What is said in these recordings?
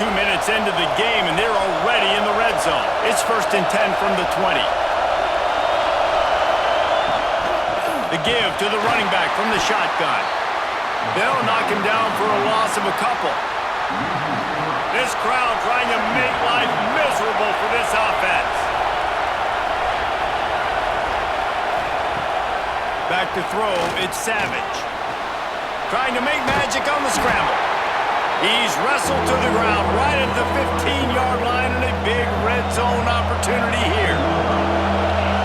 2 minutes into the game, and they're already in the red zone. It's 1st and 10 from the 20. The give to the running back from the shotgun. They'll knock him down for a loss of a couple. This crowd trying to make life miserable for this offense. Back to throw, it's Savage. Trying to make magic on the scramble. He's wrestled to the ground right at the 15-yard line, and a big red zone opportunity here.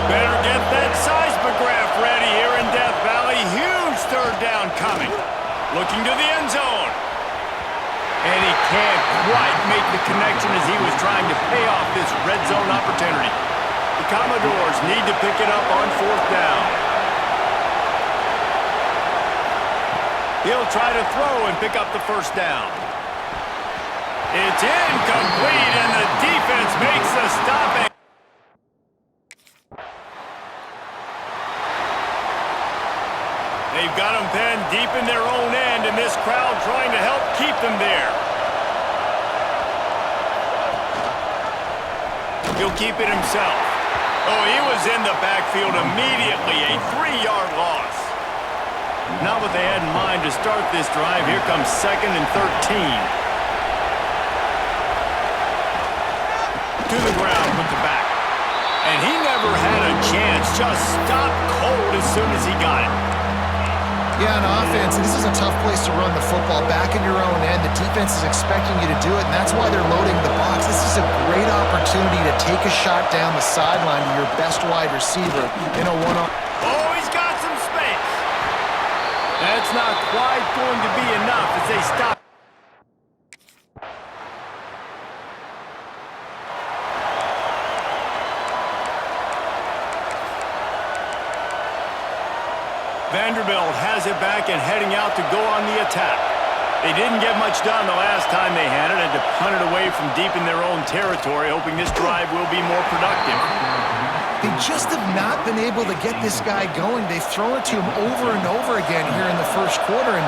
Better get that seismograph ready here in Death Valley. Huge 3rd down coming. Looking to the end zone. And he can't quite make the connection as he was trying to pay off this red zone opportunity. The Commodores need to pick it up on 4th down. He'll try to throw and pick up the 1st down. It's incomplete, and the defense makes the stop. They've got them penned deep in their own end, and this crowd trying to help keep them there. He'll keep it himself. Oh, he was in the backfield immediately, a 3-yard loss. Not what they had in mind to start this drive. Here comes 2nd and 13. To the ground with the back. And he never had a chance. Just stopped cold as soon as he got it. Yeah, on offense, this is a tough place to run the football. Back in your own end, the defense is expecting you to do it, and that's why they're loading the box. This is a great opportunity to take a shot down the sideline to your best wide receiver in a one-on. Oh, he's got some space. That's not quite going to be enough as they stop. Vanderbilt has it back and heading out to go on the attack. They didn't get much done the last time they had it, and to punt it away from deep in their own territory, hoping this drive will be more productive. They just have not been able to get this guy going. They've thrown it to him over and over again here in the 1st quarter, and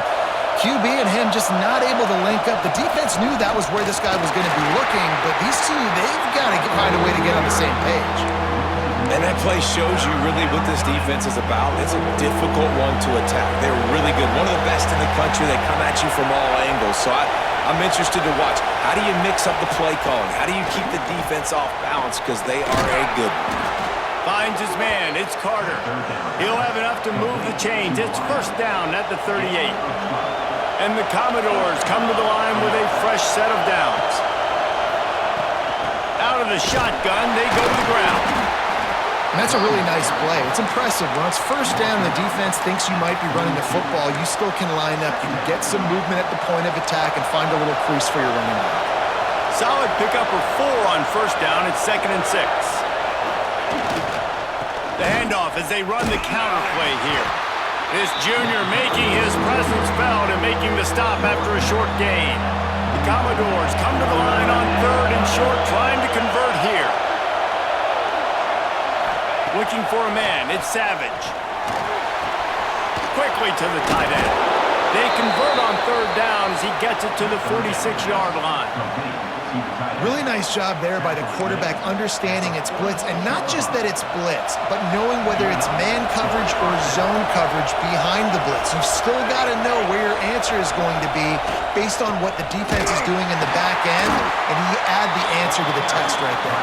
QB and him just not able to link up. The defense knew that was where this guy was going to be looking, but these two, they've got to find a way to get on the same page. And that play shows you really what this defense is about. It's a difficult one to attack. They're really good. One of the best in the country. They come at you from all angles. So I'm interested to watch. How do you mix up the play calling? How do you keep the defense off balance? Because they are a good one. Finds his man. It's Carter. He'll have enough to move the chains. It's 1st down at the 38. And the Commodores come to the line with a fresh set of downs. Out of the shotgun, they go to the ground. And that's a really nice play. It's impressive. When it's 1st down, the defense thinks you might be running the football. You still can line up. You can get some movement at the point of attack and find a little crease for your running back. Solid pickup of 4 on 1st down. It's 2nd and 6. The handoff as they run the counter play here. This junior making his presence felt and making the stop after a short gain. The Commodores come to the line on 3rd and short, trying to convert here. Looking for a man, it's Savage. Quickly to the tight end. They convert on 3rd down as he gets it to the 46-yard line. Really nice job there by the quarterback understanding it's blitz, and not just that it's blitz, but knowing whether it's man coverage or zone coverage behind the blitz. You've still got to know where your answer is going to be based on what the defense is doing in the back end, and you add the answer to the test right there.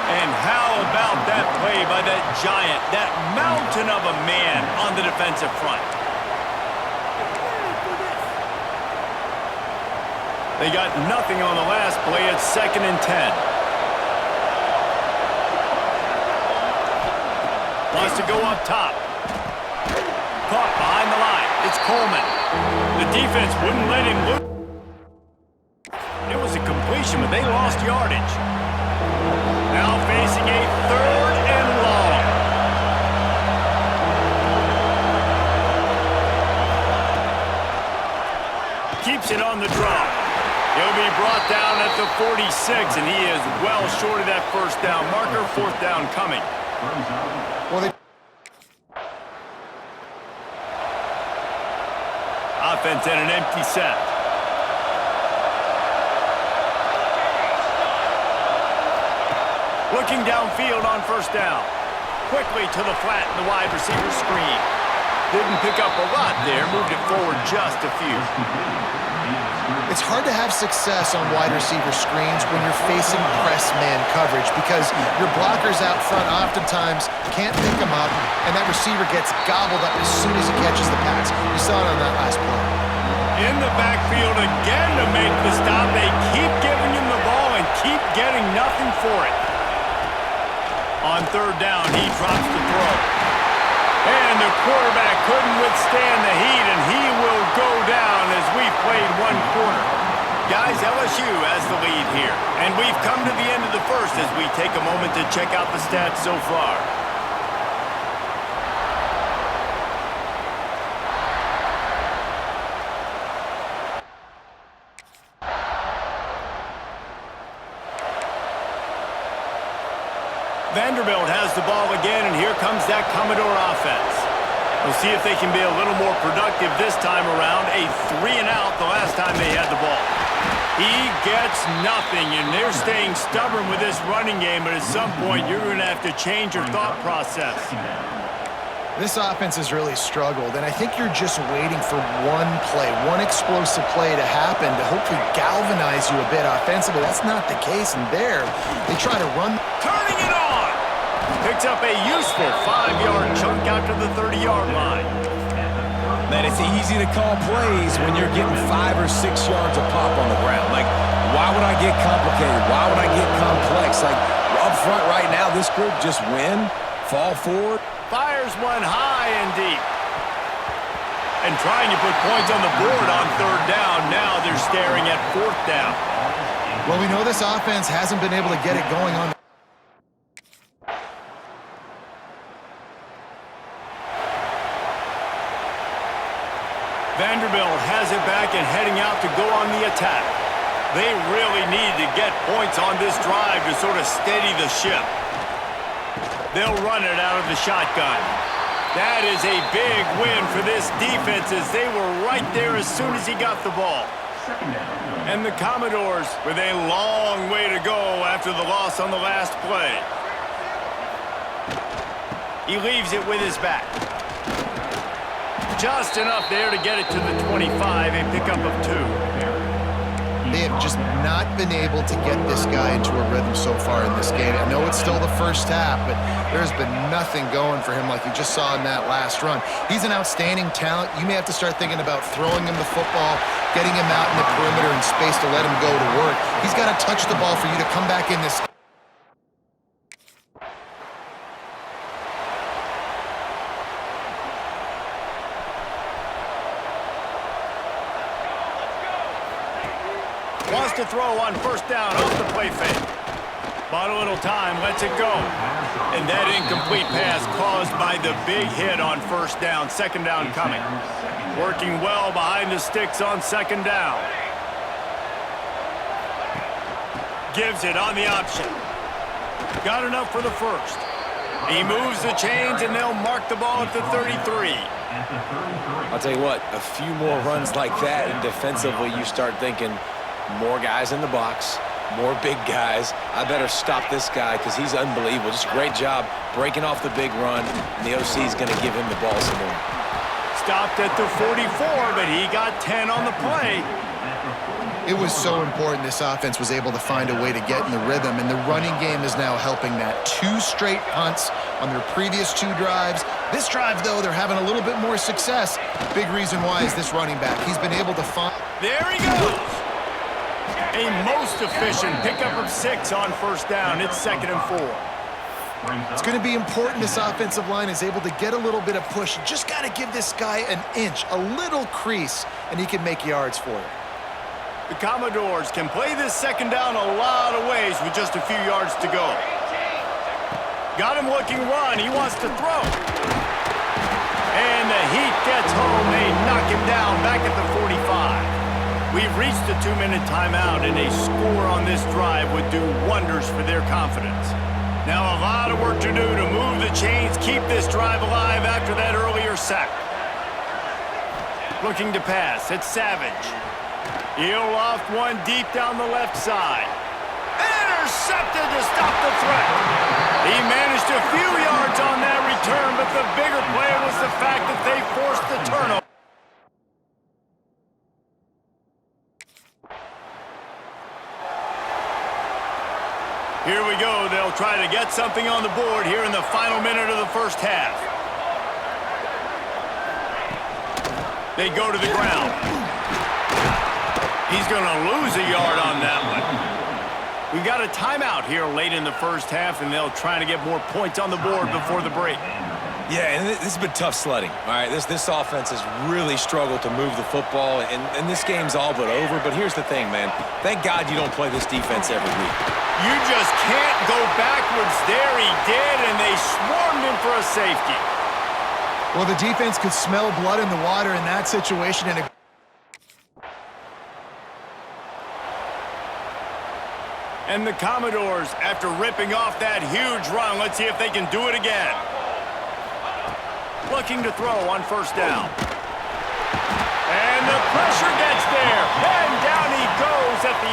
And how about that play by that giant, that mountain of a man on the defensive front? They got nothing on the last play. It's 2nd and 10. Wants to go up top. Caught behind the line. It's Coleman. The defense wouldn't let him loose. It was a completion, but they lost yardage. Now facing a 3rd and long. Keeps it on the draw. He'll be brought down at the 46, and he is well short of that 1st down marker. 4th down coming. Offense in an empty set. Looking downfield on first down. Quickly to the flat in the wide receiver screen. Didn't pick up a lot there, moved it forward just a few. It's hard to have success on wide receiver screens when you're facing press man coverage because your blockers out front oftentimes can't pick them up, and that receiver gets gobbled up as soon as he catches the pass. You saw it on that last play. In the backfield again to make the stop. They keep giving him the ball and keep getting nothing for it. On third down, he drops the throw. And the quarterback couldn't withstand the heat, and he will go down as we've played one quarter. Guys, LSU has the lead here. And we've come to the end of the first as we take a moment to check out the stats so far. Vanderbilt has the ball again, and here comes that Commodore offense. We'll see if they can be a little more productive this time around. A 3-and-out the last time they had the ball. He gets nothing, and they're staying stubborn with this running game, but at some point you're going to have to change your thought process. This offense has really struggled, and I think you're just waiting for one play, one explosive play to happen to hopefully galvanize you a bit offensively. That's not the case, and there they try to run. Turning it on! Picks up a useful 5-yard chunk out to the 30-yard line. Man, it's easy to call plays when you're getting 5 or 6 yards of pop on the ground. Like, why would I get complicated? Why would I get complex? Like, up front right now, this group just win, fall forward. Fires one high and deep. And trying to put points on the board on third down. Now they're staring at fourth down. Well, we know this offense hasn't been able to get it going on. Vanderbilt has it back and heading out to go on the attack. They really need to get points on this drive to sort of steady the ship. They'll run it out of the shotgun. That is a big win for this defense as they were right there as soon as he got the ball. And the Commodores with a long way to go after the loss on the last play. He leaves it with his back. Just enough there to get it to the 25, a pickup of 2. They have just not been able to get this guy into a rhythm so far in this game. I know it's still the first half, but there's been nothing going for him like you just saw in that last run. He's an outstanding talent. You may have to start thinking about throwing him the football, getting him out in the perimeter in space to let him go to work. He's got to touch the ball for you to come back in this. Wants to throw on first down off the play fake. Bought a little time, lets it go. And that incomplete pass caused by the big hit on first down. Second down coming. Working well behind the sticks on second down. Gives it on the option. Got enough for the first. He moves the chains, and they'll mark the ball at the 33. I'll tell you what, a few more runs like that, and defensively you start thinking, more guys in the box, more big guys. I better stop this guy because he's unbelievable. Just a great job breaking off the big run, and the OC is going to give him the ball some more. Stopped at the 44, but he got 10 on the play. It was so important this offense was able to find a way to get in the rhythm, and the running game is now helping that. 2 straight punts on their previous 2 drives. This drive, though, they're having a little bit more success. Big reason why is this running back. He's been able to find... There he goes! A most efficient pickup of 6 on first down. It's 2nd and 4. It's going to be important this offensive line is able to get a little bit of push. You just got to give this guy an inch, a little crease, and he can make yards for it. The Commodores can play this second down a lot of ways with just a few yards to go. Got him looking run. He wants to throw. And the Heat gets home. They knock him down back at the 45. We've reached the 2-minute timeout, and a score on this drive would do wonders for their confidence. Now a lot of work to do to move the chains, keep this drive alive after that earlier sack. Looking to pass, it's Savage. He'll loft one deep down the left side. intercepted to stop the threat. He managed a few yards on that return, but the bigger play was the fact that they forced the turnover. Here we go. They'll try to get something on the board here in the final minute of the first half. They go to the ground. He's going to lose a yard on that one. We've got a timeout here late in the first half, and they'll try to get more points on the board before the break. Yeah, and this has been tough sledding. All right, this offense has really struggled to move the football, and this game's all but over. But here's the thing, man. Thank God you don't play this defense every week. You just can't go backwards. There he did, and they swarmed him for a safety. Well, the defense could smell blood in the water in that situation. And the Commodores, after ripping off that huge run, let's see if they can do it again. Looking to throw on first down. And the pressure gets there. And down he goes at the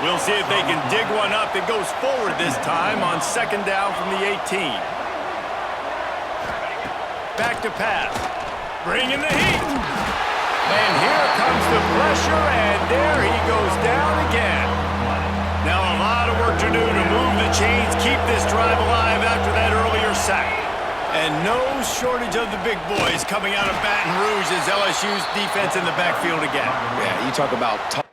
18. We'll see if they can dig one up that goes forward this time on second down from the 18. Back to pass. Bringing the heat. And here comes the pressure, and there he goes down again. Now a lot of work to do to move the chains, keep this drive alive after that earlier sack. And no shortage of the big boys coming out of Baton Rouge as LSU's defense in the backfield again. Yeah, you talk about tough.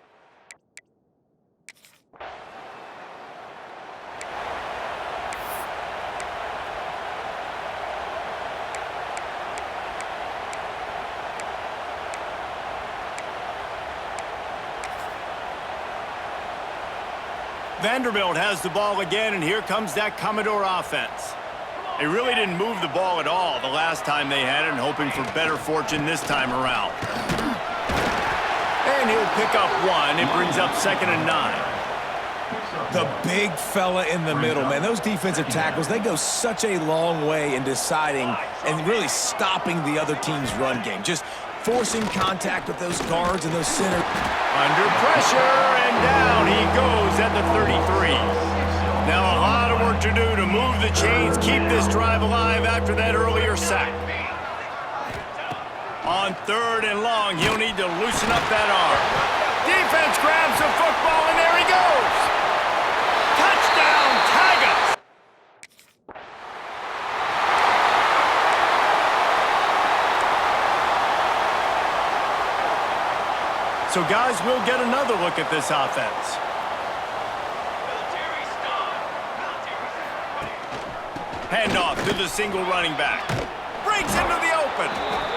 Vanderbilt has the ball again, and here comes that Commodore offense. They really didn't move the ball at all the last time they had it, and hoping for better fortune this time around. And he'll pick up one. It brings up 2nd and 9. The big fella in the middle, man. Those defensive tackles, they go such a long way in deciding and really stopping the other team's run game. Just forcing contact with those guards and those centers. Under pressure, and down he goes at the 33. Now a lot of work to do to move the chains, keep this drive alive after that earlier sack. On 3rd and long, he'll need to loosen up that arm. Defense grabs the football, and there he goes. Touchdown, Tigers! So, guys, we'll get another look at this offense. Handoff to the single running back. Breaks into the open.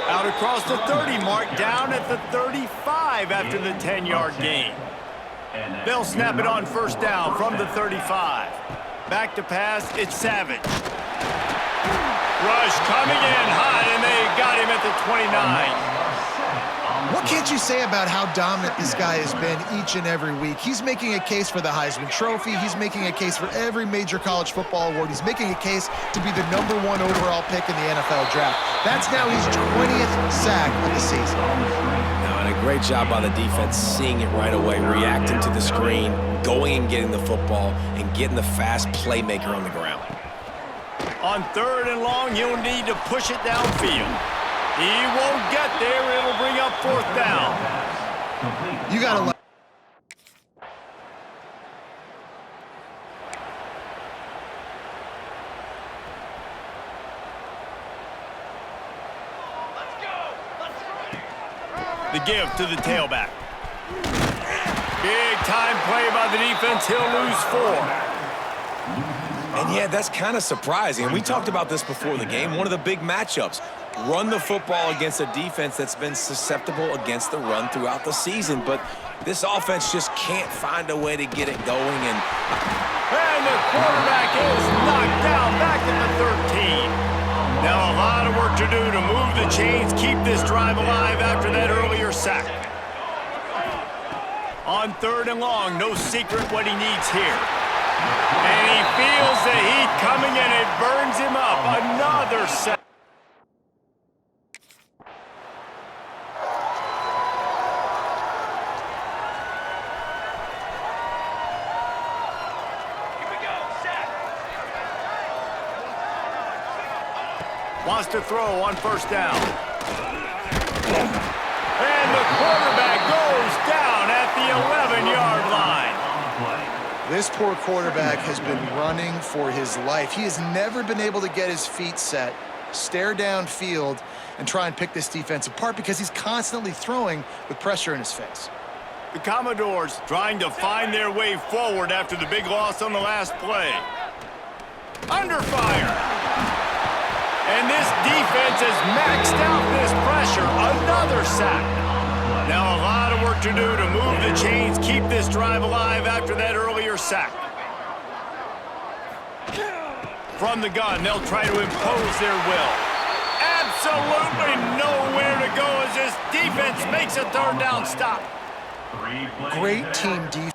Out across the 30 mark, down at the 35 after the 10-yard gain. They'll snap it on first down from the 35. Back to pass, it's Savage. Rush coming in hot, and they got him at the 29. What can't you say about how dominant this guy has been each and every week? He's making a case for the Heisman Trophy. He's making a case for every major college football award. He's making a case to be the #1 overall pick in the NFL draft. That's now his 20th sack of the season. No, and a great job by the defense seeing it right away, reacting to the screen, going and getting the football, and getting the fast playmaker on the ground. On 3rd and long, he'll need to push it downfield. He won't get there. It'll bring up 4th down. You got to love. The give to the tailback. Big time play by the defense. He'll lose 4. And yeah, that's kind of surprising. And we talked about this before the game. One of the big matchups. Run the football against a defense that's been susceptible against the run throughout the season. But this offense just can't find a way to get it going. And the quarterback is knocked down back at the 13. Now a lot of work to do to move the chains, keep this drive alive after that earlier sack. On 3rd and long, no secret what he needs here. And he feels the heat coming, and it burns him up. Another sack. Wants to throw on first down. And the quarterback goes down at the 11-yard line. This poor quarterback has been running for his life. He has never been able to get his feet set, stare downfield, and try and pick this defense apart because he's constantly throwing with pressure in his face. The Commodores trying to find their way forward after the big loss on the last play. Under fire. And this defense has maxed out this pressure. Another sack. Now a lot of work to do to move the chains, keep this drive alive after that earlier sack. From the gun, they'll try to impose their will. Absolutely nowhere to go as this defense makes a third down stop. Great team defense.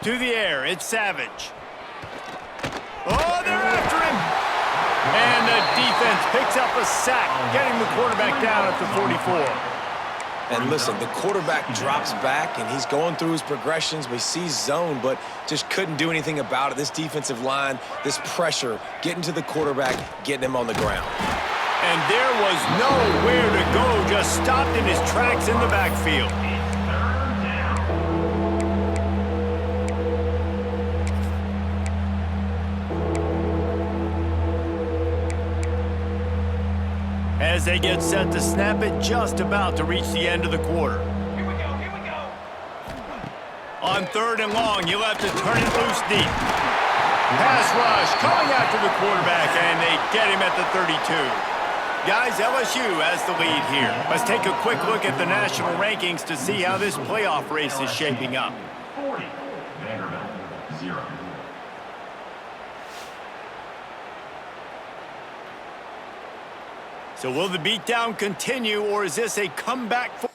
To the air, it's Savage. Oh, they're after him! And the defense picks up a sack, getting the quarterback down at the 44. And listen, the quarterback drops back, and he's going through his progressions. We see zone, but just couldn't do anything about it. This defensive line, this pressure, getting to the quarterback, getting him on the ground. And there was nowhere to go, just stopped in his tracks in the backfield. As they get set to snap it, just about to reach the end of the quarter. Here we go, here we go. On third and long, you'll have to turn it loose deep. Pass rush coming after the quarterback, and they get him at the 32. Guys, LSU has the lead here. Let's take a quick look at the national rankings to see how this playoff race is shaping up. 40, Vanderbilt, 0. So will the beatdown continue, or is this a comeback for...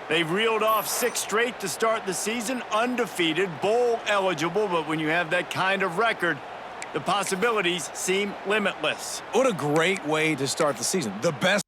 They've reeled off 6 straight to start the season, undefeated, bowl eligible, but when you have that kind of record, the possibilities seem limitless. What a great way to start the season. The best.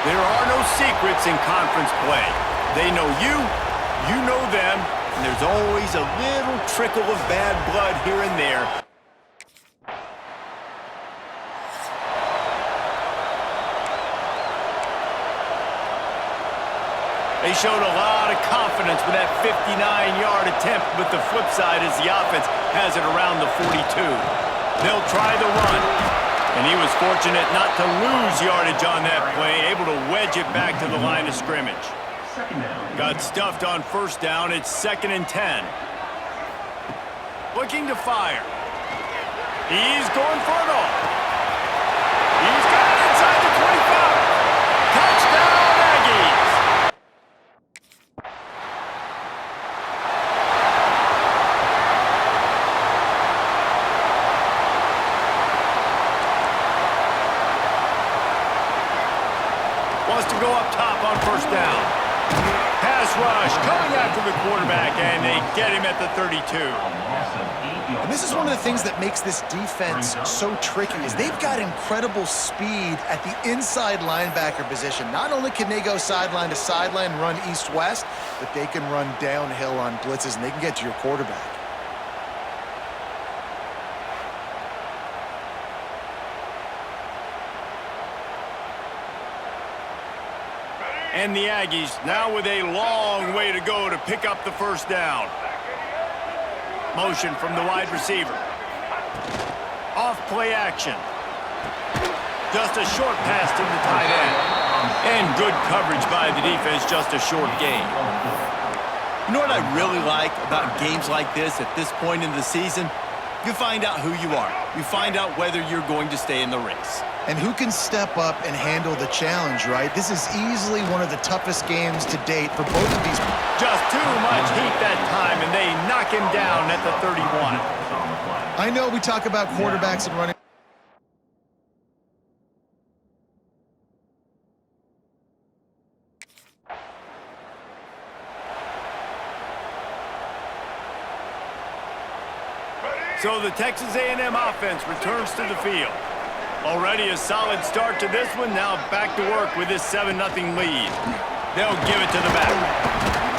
There are no secrets in conference play. They know you, you know them, and there's always a little trickle of bad blood here and there. They showed a lot of confidence with that 59-yard attempt, but the flip side is the offense has it around the 42. They'll try the run, and he was fortunate not to lose yardage on that play, able to wedge it back to the line of scrimmage. Got stuffed on first down. It's 2nd and 10. Looking to fire. He's going for it all. He's got it inside the 25. Touchdown, Aggies! Wants to go up top on first down. Pass rush coming after the quarterback, and they get him at the 32. And this is one of the things that makes this defense so tricky is they've got incredible speed at the inside linebacker position. Not only can they go sideline to sideline and run east-west, but they can run downhill on blitzes, and they can get to your quarterback. And the Aggies now with a long way to go to pick up the first down. Motion from the wide receiver. Off play action. Just a short pass to the tight end. And good coverage by the defense, just a short gain. You know what I really like about games like this at this point in the season? You find out who you are. You find out whether you're going to stay in the race. And who can step up and handle the challenge, right? This is easily one of the toughest games to date for both of these. Just too much heat that time, and they knock him down at the 31. I know we talk about quarterbacks and running. So the Texas A&M offense returns to the field. Already a solid start to this one. Now back to work with this 7-0 lead. They'll give it to the back.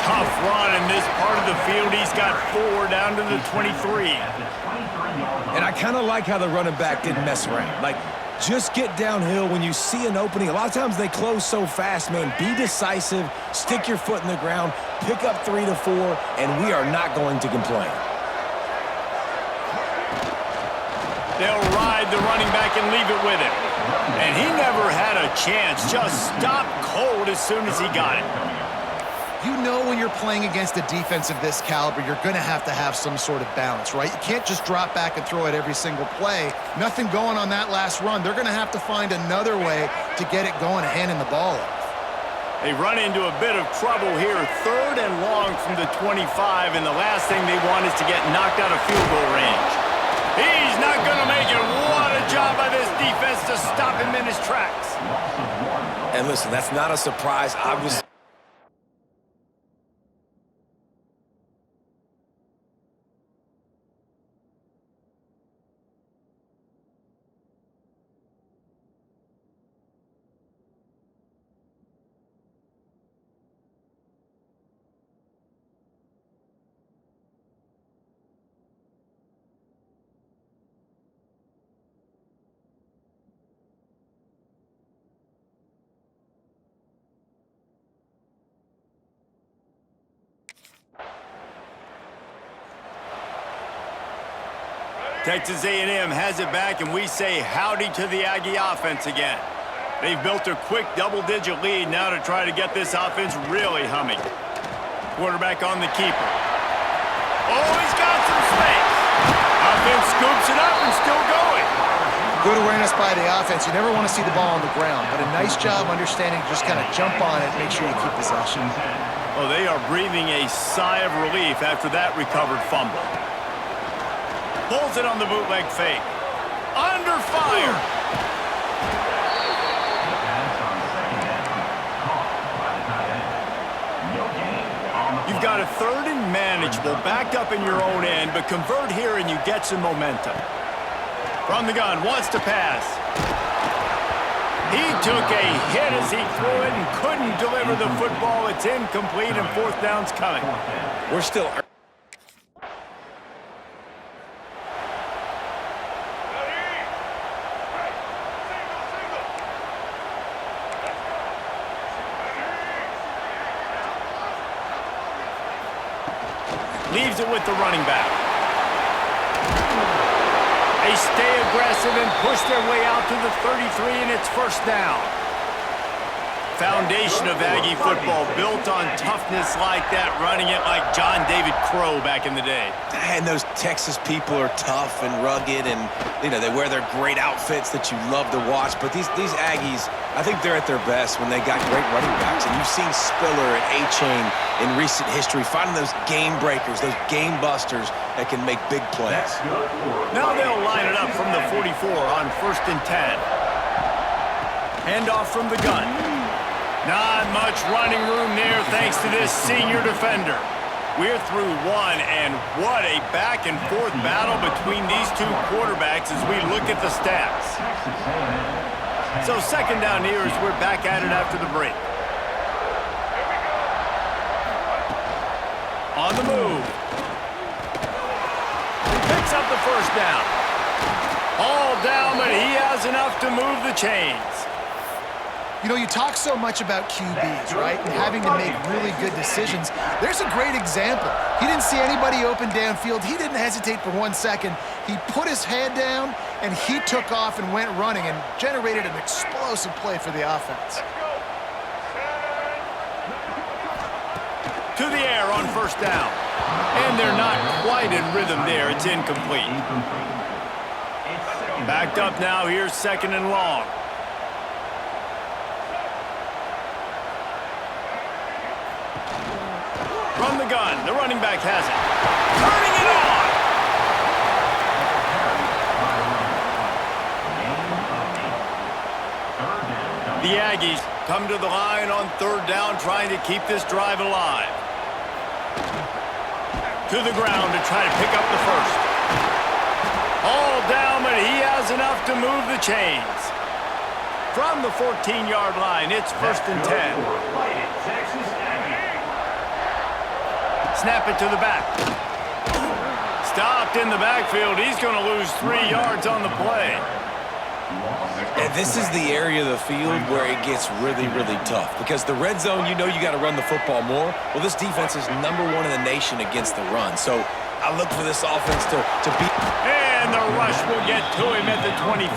Tough run in this part of the field. He's got 4 down to the 23. And I kind of like how the running back didn't mess around. Like, just get downhill when you see an opening. A lot of times they close so fast, man. Be decisive, stick your foot in the ground, pick up 3 to 4, and we are not going to complain. They'll ride the running back and leave it with him. And he never had a chance. Just stopped cold as soon as he got it. You know when you're playing against a defense of this caliber, you're going to have some sort of balance, right? You can't just drop back and throw it every single play. Nothing going on that last run. They're going to have to find another way to get it going and handing the ball off. They run into a bit of trouble here. 3rd and long from the 25, and the last thing they want is to get knocked out of field goal range. He's not going to make it. What a job by this defense to stop him in his tracks. And listen, that's not a surprise. Obviously. Texas A&M has it back, and we say howdy to the Aggie offense again. They've built a quick double-digit lead now to try to get this offense really humming. Quarterback on the keeper. Oh, he's got some space. Offense scoops it up and still going. Good awareness by the offense. You never want to see the ball on the ground, but a nice job understanding to just kind of jump on it and make sure you keep possession. Oh, they are breathing a sigh of relief after that recovered fumble. Pulls it on the bootleg fake. Under fire. You've got a 3rd and manageable, backed up in your own end, but convert here and you get some momentum. From the gun, wants to pass. He took a hit as he threw it and couldn't deliver the football. It's incomplete, and fourth down's coming. We're still... Leaves it with the running back. They stay aggressive and push their way out to the 33, and it's first down. Foundation of Aggie football built on toughness like that, running it like John David Crow back in the day. And those Texas people are tough and rugged, and you know they wear their great outfits that you love to watch. But these Aggies, I think they're at their best when they got great running backs. And you've seen Spiller and A-Chain in recent history finding those game breakers, those game busters that can make big plays. Now they'll line it up from the 44 on 1st and 10. Handoff from the gun. Not much running room there thanks to this senior defender. We're through one, and what a back-and-forth battle between these two quarterbacks as we look at the stats. So second down here as we're back at it after the break. On the move. Picks up the first down. All down, but he has enough to move the chains. You know, you talk so much about QBs, right, and having to make really good decisions. There's a great example. He didn't see anybody open downfield. He didn't hesitate for 1 second. He put his head down, and he took off and went running and generated an explosive play for the offense. To the air on first down. And they're not quite in rhythm there. It's incomplete. Backed up now. Here's second and long. From the gun, the running back has it. Turning it on! The Aggies come to the line on third down, trying to keep this drive alive. To the ground to try to pick up the first. All down, but he has enough to move the chains. From the 14-yard line, it's 1st and 10. Snap it to the back. Stopped in the backfield. He's going to lose 3 yards on the play. And this is the area of the field where it gets really, really tough. Because the red zone, you know you got to run the football more. Well, this defense is #1 in the nation against the run. So I look for this offense to beat. And the rush will get to him at the 25.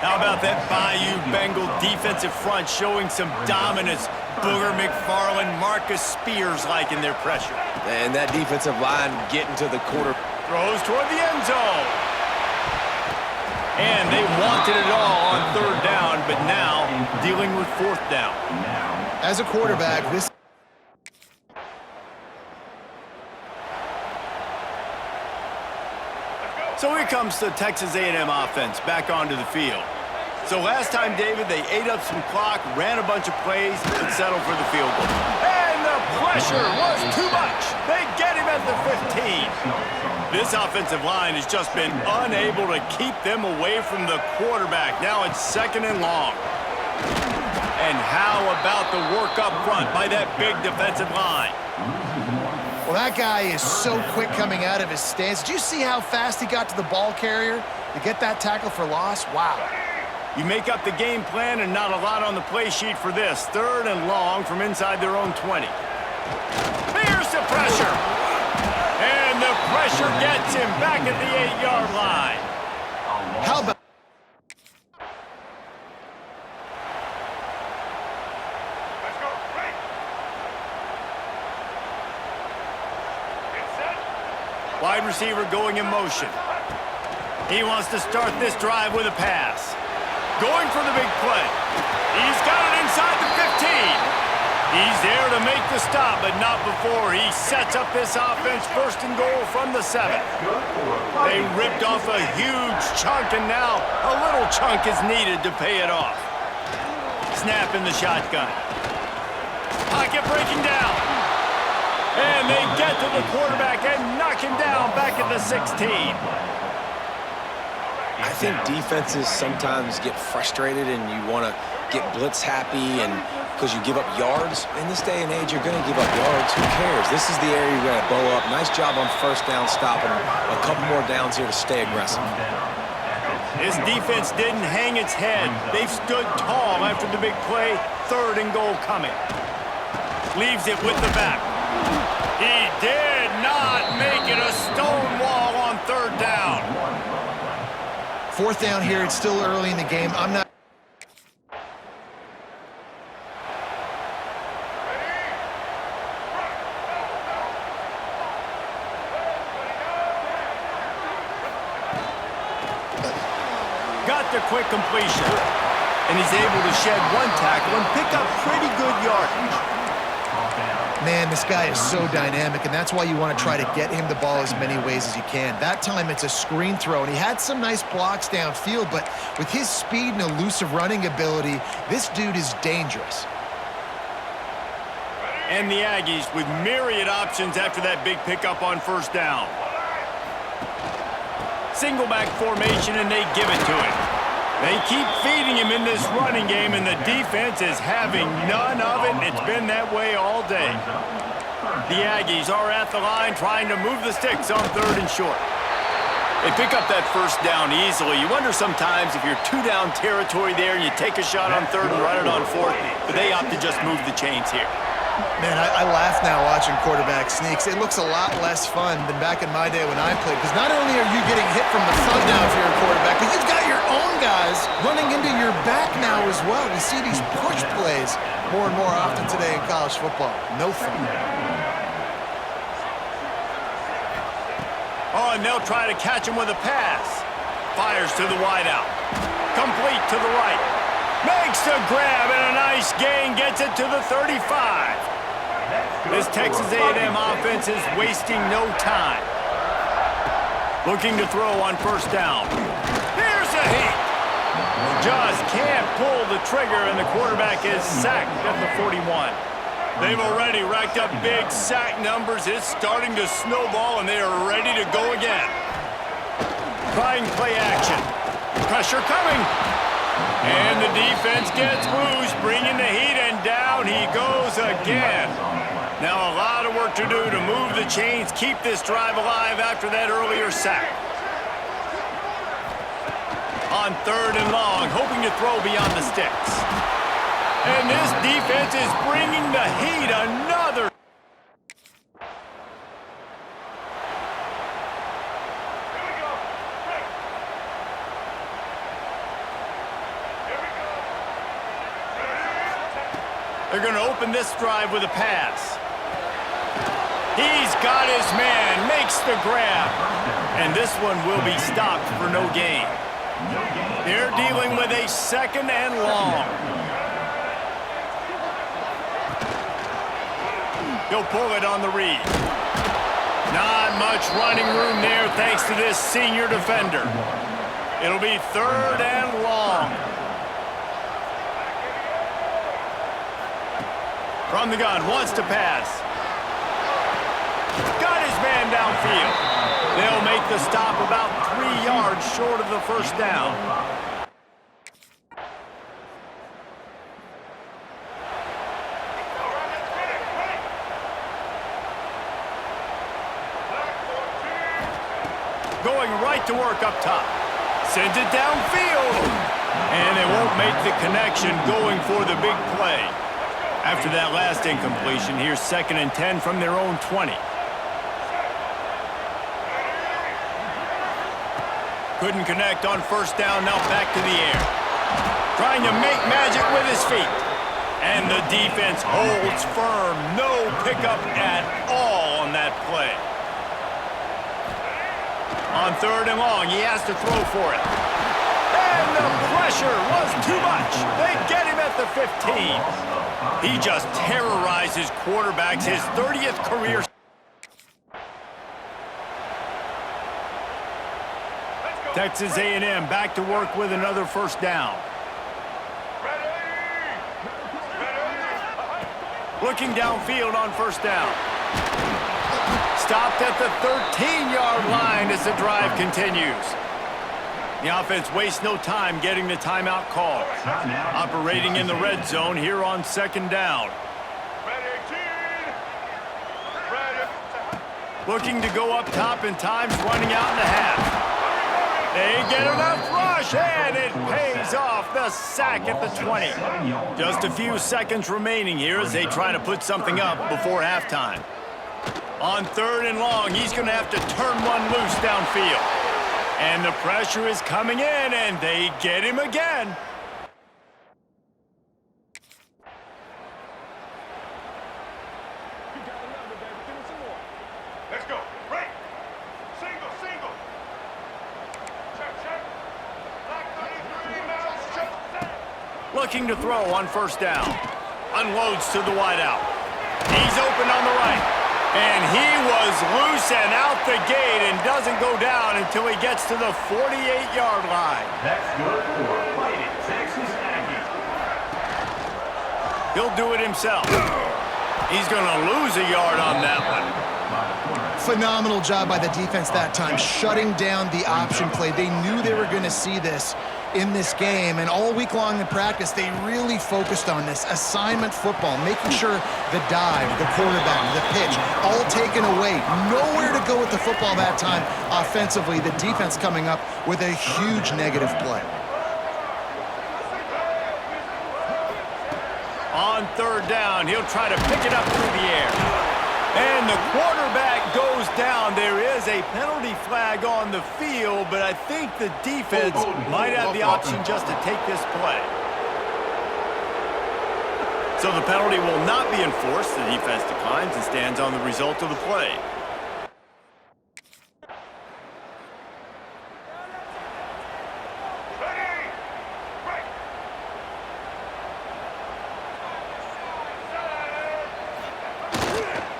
How about that Bayou Bengal defensive front showing some dominance? Booger McFarland, Marcus Spears-like in their pressure. And that defensive line getting to the quarter. Throws toward the end zone. And they wanted it all on third down, but now dealing with fourth down. As a quarterback, this... So here comes the Texas A&M offense back onto the field. So last time, David, they ate up some clock, ran a bunch of plays, and settled for the field goal. And the pressure was too much. They get him at the 15. This offensive line has just been unable to keep them away from the quarterback. Now it's second and long. And how about the work up front by that big defensive line? Well, that guy is so quick coming out of his stance. Did you see how fast he got to the ball carrier to get that tackle for loss? Wow. You make up the game plan and not a lot on the play sheet for this. Third and long from inside their own 20. Here's the pressure. And the pressure gets him back at the 8-yard line. How about... Wide receiver going in motion. He wants to start this drive with a pass. Going for the big play. He's got it inside the 15. He's there to make the stop, but not before he sets up this offense first and goal from the 7. They ripped off a huge chunk, and now a little chunk is needed to pay it off. Snap in the shotgun. Pocket breaking down. And they get to the quarterback and knock him down back at the 16. I think defenses sometimes get frustrated and you want to get blitz happy and because you give up yards. In this day and age, you're going to give up yards. Who cares? This is the area you got to bow up. Nice job on first down, stopping them. A couple more downs here to stay aggressive. His defense didn't hang its head. They've stood tall after the big play. 3rd and goal coming. Leaves it with the back. He did not make it a stone wall on 3rd down. 4th down here. It's still early in the game. I'm not. Got the quick completion. And he's able to shed 1 tackle and pick up pretty good yardage. Man, this guy is so dynamic, and that's why you want to try to get him the ball as many ways as you can. That time, it's a screen throw, and he had some nice blocks downfield, but with his speed and elusive running ability, this dude is dangerous. And the Aggies with myriad options after that big pickup on 1st down. Single back formation, and they give it to him. They keep feeding him in this running game, and the defense is having none of it. It's been that way all day. The Aggies are at the line trying to move the sticks on 3rd and short. They pick up that 1st down easily. You wonder sometimes if you're 2-down territory there and you take a shot on 3rd and run it on 4th, but they opt to just move the chains here. Man, I laugh now watching quarterback sneaks. It looks a lot less fun than back in my day when I played, because not only are you getting hit from the front now if you're a quarterback, but you've got your own guys running into your back now as well. We see these push plays more and more often today in college football. No fun. Oh, and they'll try to catch him with a pass. Fires to the wideout. Complete to the right. Makes the grab, and a nice gain gets it to the 35. This Texas A&M offense is wasting no time. Looking to throw on 1st down. Here's a heat. Just can't pull the trigger, and the quarterback is sacked at the 41. They've already racked up big sack numbers. It's starting to snowball, and they are ready to go again. Trying play action. Pressure coming. And the defense gets loose, bringing the heat, and down he goes again. Now a lot of work to do to move the chains, keep this drive alive after that earlier sack. On 3rd and long, hoping to throw beyond the sticks. And this defense is bringing the heat. Another. They're going to open this drive with a pass. He's got his man, makes the grab. And this one will be stopped for no gain. They're dealing with a 2nd and long. He'll pull it on the read. Not much running room there thanks to this senior defender. It'll be 3rd and long. From the gun, wants to pass. Got his man downfield. They'll make the stop about 3 yards short of the 1st down. Going right to work up top. Sends it downfield. And they won't make the connection going for the big play. After that last incompletion, here's 2nd and 10 from their own 20. Couldn't connect on 1st down, now back to the air. Trying to make magic with his feet. And the defense holds firm. No pickup at all on that play. On 3rd and long, he has to throw for it. And the pressure was too much. They get him at the 15. He just terrorizes quarterbacks, his 30th career. Texas A&M back to work with another 1st down. Looking downfield on 1st down. Stopped at the 13-yard line as the drive continues. The offense wastes no time getting the timeout call. Operating in the red zone here on second down. Looking to go up top, and time's running out in the half. They get enough rush, and it pays off. The sack at the 20. Just a few seconds remaining here as they try to put something up before halftime. On 3rd and long, he's going to have to turn one loose downfield. And the pressure is coming in, and they get him again. Let's go. Break. Single, single. Check, check. Black 33 miles, check. Looking to throw on 1st down. Unloads to the wideout. He's open on the right. And he was loose and out the gate and doesn't go down until he gets to the 48-yard line. That's good for Fighting Texas Aggies. He'll do it himself. He's going to lose a yard on that one. Phenomenal job by the defense that time, shutting down the option play. They knew they were going to see this in this game, and all week long in practice, they really focused on this assignment football, making sure the dive, the quarterback, the pitch, all taken away. Nowhere to go with the football that time offensively. The defense coming up with a huge negative play. On 3rd down, he'll try to pick it up through the air. And the quarterback goes down. There is a penalty flag on the field, but I think the defense might have the option just to take this play. So the penalty will not be enforced. The defense declines and stands on the result of the play.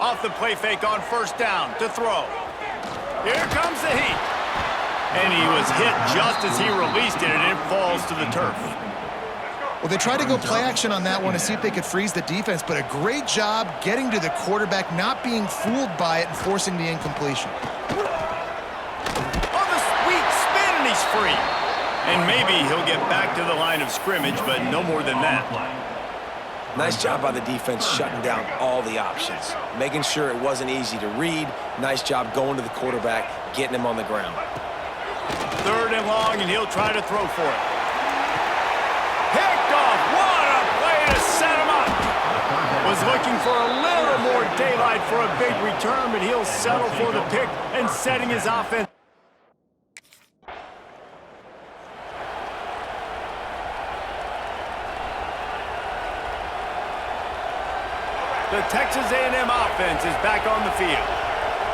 Off the play fake on 1st down to throw. Here comes the heat. And he was hit just as he released it, and it falls to the turf. Well, they tried to go play action on that one to see if they could freeze the defense, but a great job getting to the quarterback, not being fooled by it and forcing the incompletion. On the sweet spin, and he's free. And maybe he'll get back to the line of scrimmage, but no more than that. Nice job by the defense shutting down all the options, making sure it wasn't easy to read. Nice job going to the quarterback, getting him on the ground. 3rd and long, and he'll try to throw for it. Picked off. What a play to set him up. Was looking for a little more daylight for a big return, but he'll settle for the pick and setting his offense. The Texas A&M offense is back on the field.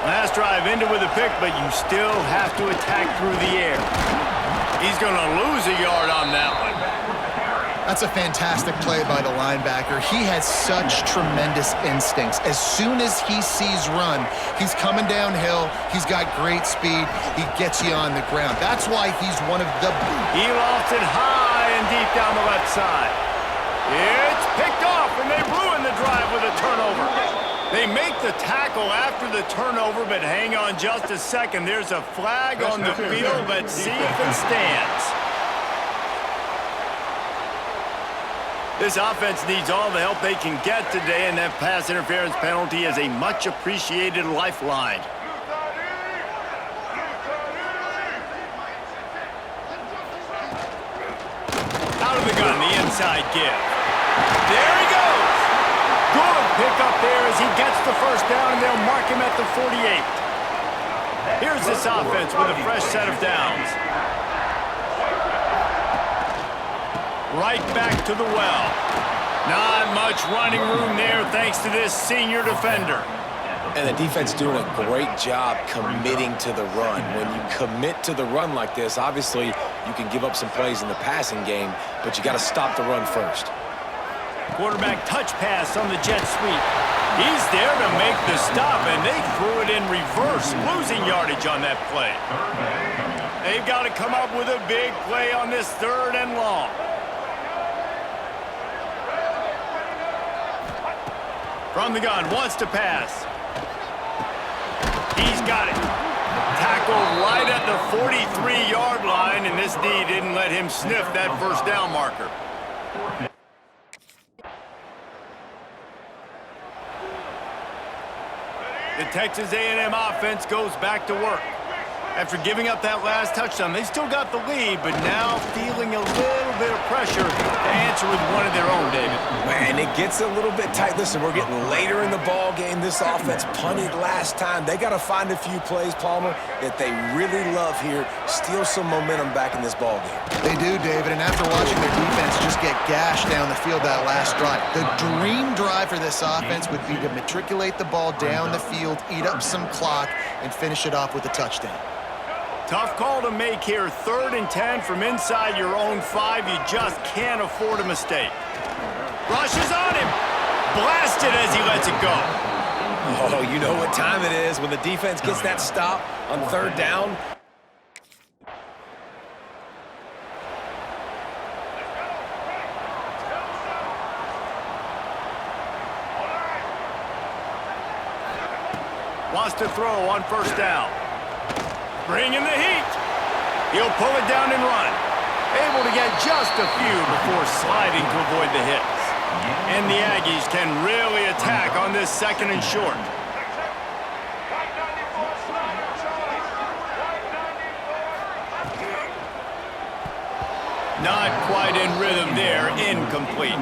Last drive ended with a pick, but you still have to attack through the air. He's going to lose a yard on that one. That's a fantastic play by the linebacker. He has such tremendous instincts. As soon as he sees run, he's coming downhill. He's got great speed. He gets you on the ground. That's why he's one of the... He lofts it high and deep down the left side. It's picked off, and they ruin the drive with a turnover. They make the tackle after the turnover, but hang on just a second. There's a flag on the field. Let's see if it stands. This offense needs all the help they can get today, and that pass interference penalty is a much-appreciated lifeline. Out of the gun, the inside give. There he goes. Good pickup there as he gets the 1st down, and they'll mark him at the 48. Here's this offense with a fresh set of downs. Right back to the well. Not much running room there thanks to this senior defender. And the defense doing a great job committing to the run. When you commit to the run like this, obviously you can give up some plays in the passing game, but you got to stop the run first. Quarterback touch pass on the jet sweep. He's there to make the stop, and they threw it in reverse, losing yardage on that play. They've got to come up with a big play on this 3rd and long. From the gun, wants to pass. He's got it. Tackled right at the 43-yard line, and this D didn't let him sniff that first down marker. The Texas A&M offense goes back to work. After giving up that last touchdown, they still got the lead, but now feeling a little bit of pressure to answer with one of their own, David. Man, it gets a little bit tight. Listen, we're getting later in the ball game. This offense punted last time. They got to find a few plays, Palmer, that they really love here. Steal some momentum back in this ball game. They do, David, and after watching their defense just get gashed down the field that last drive, the dream drive for this offense would be to matriculate the ball down the field, eat up some clock, and finish it off with a touchdown. Tough call to make here. 3rd and 10 from inside your own 5. You just can't afford a mistake. Rushes on him. Blasted as he lets it go. Oh, you know what time it is when the defense gets that stop on 3rd down. Wants to throw on 1st down. Bringing the heat. He'll pull it down and run. Able to get just a few before sliding to avoid the hits. And the Aggies can really attack on this 2nd and short. Not quite in rhythm there. Incomplete.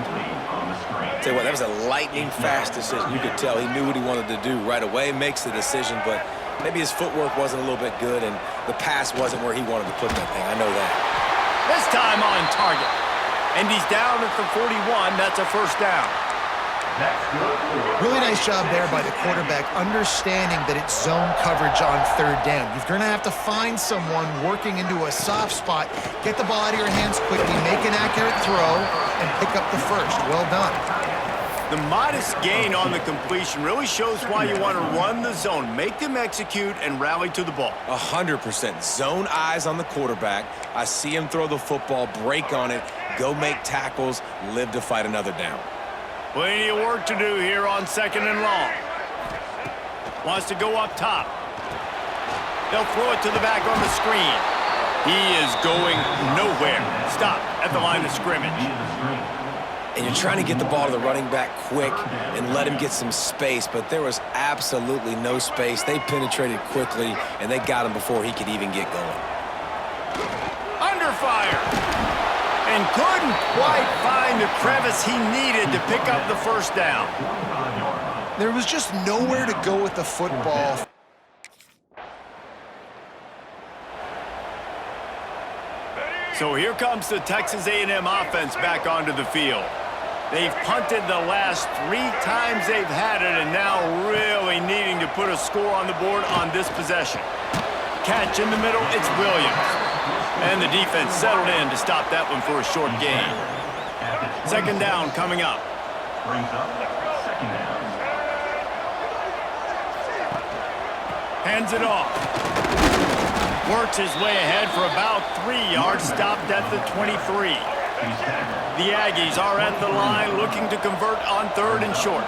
Tell you what, that was a lightning-fast decision. You could tell he knew what he wanted to do right away, makes the decision, but maybe his footwork wasn't a little bit good, and the pass wasn't where he wanted to put that thing. I know that. This time on target. And he's down at the 41. That's a 1st down. Really nice job there by the quarterback, understanding that it's zone coverage on 3rd down. You're going to have to find someone working into a soft spot, get the ball out of your hands quickly, make an accurate throw, and pick up the 1st. Well done. The modest gain on the completion really shows why you want to run the zone, make them execute, and rally to the ball. 100%. Zone eyes on the quarterback. I see him throw the football, break on it, go make tackles, live to fight another down. Plenty of work to do here on 2nd and long. Wants to go up top. They'll throw it to the back on the screen. He is going nowhere. Stop at the line of scrimmage. And you're trying to get the ball to the running back quick and let him get some space, but there was absolutely no space. They penetrated quickly, and they got him before he could even get going. Under fire. And couldn't quite find the crevice he needed to pick up the 1st down. There was just nowhere to go with the football. So here comes the Texas A&M offense back onto the field. They've punted the last 3 times they've had it, and now really needing to put a score on the board on this possession. Catch in the middle, it's Williams. And the defense settled in to stop that one for a short gain. 2nd down coming up. Hands it off. Works his way ahead for about 3 yards, stopped at the 23. The Aggies are at the line looking to convert on 3rd and short.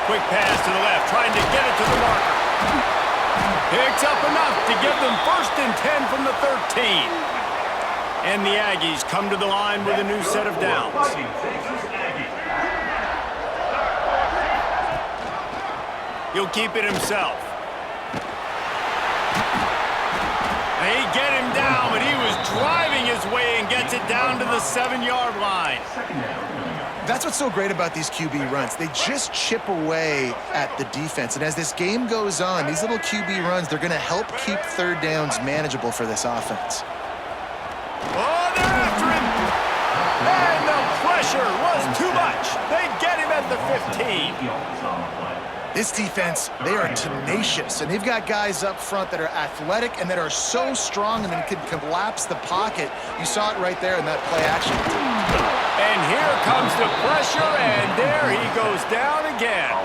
Quick pass to the left, trying to get it to the marker. Picks up enough to give them 1st and 10 from the 13. And the Aggies come to the line with a new set of downs. He'll keep it himself. They get him down, but he was driving his way and gets it down to the 7-yard line. That's what's so great about these QB runs. They just chip away at the defense. And as this game goes on, these little QB runs, they're going to help keep 3rd downs manageable for this offense. Oh, they're after him. And the pressure was too much. They get him at the 15. This defense, they are tenacious, and they've got guys up front that are athletic and that are so strong and that can collapse the pocket. You saw it right there in that play action. And here comes the pressure, and there he goes down again.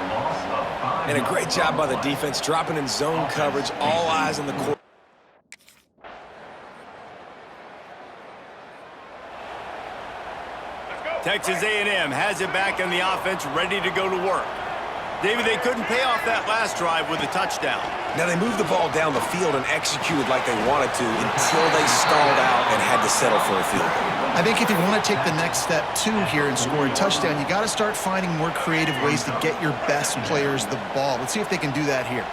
And a great job by the defense, dropping in zone coverage, all eyes on the court. Texas A&M has it back in the offense, ready to go to work. David, they couldn't pay off that last drive with a touchdown. Now, they moved the ball down the field and executed like they wanted to until they stalled out and had to settle for a field goal. I think if you want to take the next step, too, here and score a touchdown, you got to start finding more creative ways to get your best players the ball. Let's see if they can do that here.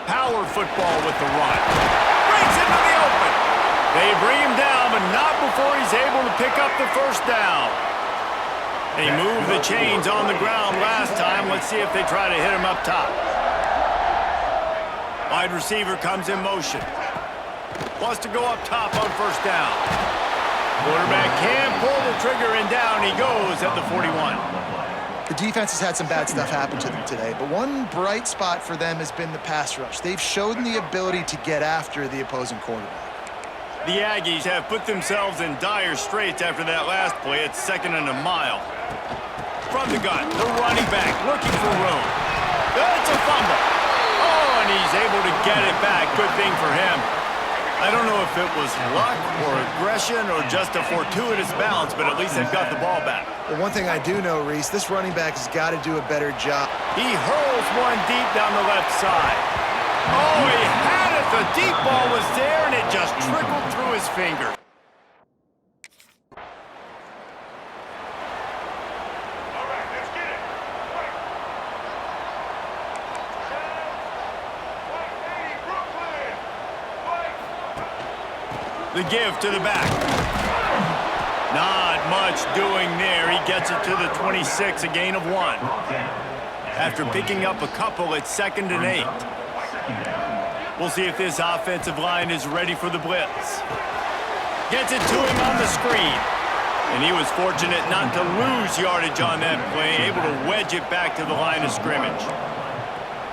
Power football with the run. Brings him to the open. They bring him down, but not before he's able to pick up the first down. They moved the chains on the ground last time. Let's see if they try to hit him up top. Wide receiver comes in motion. Wants to go up top on first down. Quarterback can pull the trigger, and down he goes at the 41. The defense has had some bad stuff happen to them today, but one bright spot for them has been the pass rush. They've shown the ability to get after the opposing quarterback. The Aggies have put themselves in dire straits after that last play. It's 2nd and a mile. From the gun, the running back looking for room. That's a fumble. Oh, and he's able to get it back. Good thing for him. I don't know if it was luck or aggression or just a fortuitous bounce, but at least they've got the ball back. Well, one thing I do know, Reese, this running back has got to do a better job. He hurls one deep down the left side. Oh, he had it. The deep ball was there, and it just trickled through his fingers. All right, let's get it. White 80, Brooklyn. White. The give to the back. Not much doing there. He gets it to the 26, a gain of 1. After picking up a couple, it's 2nd and 8. We'll see if this offensive line is ready for the blitz. Gets it to him on the screen. And he was fortunate not to lose yardage on that play, able to wedge it back to the line of scrimmage.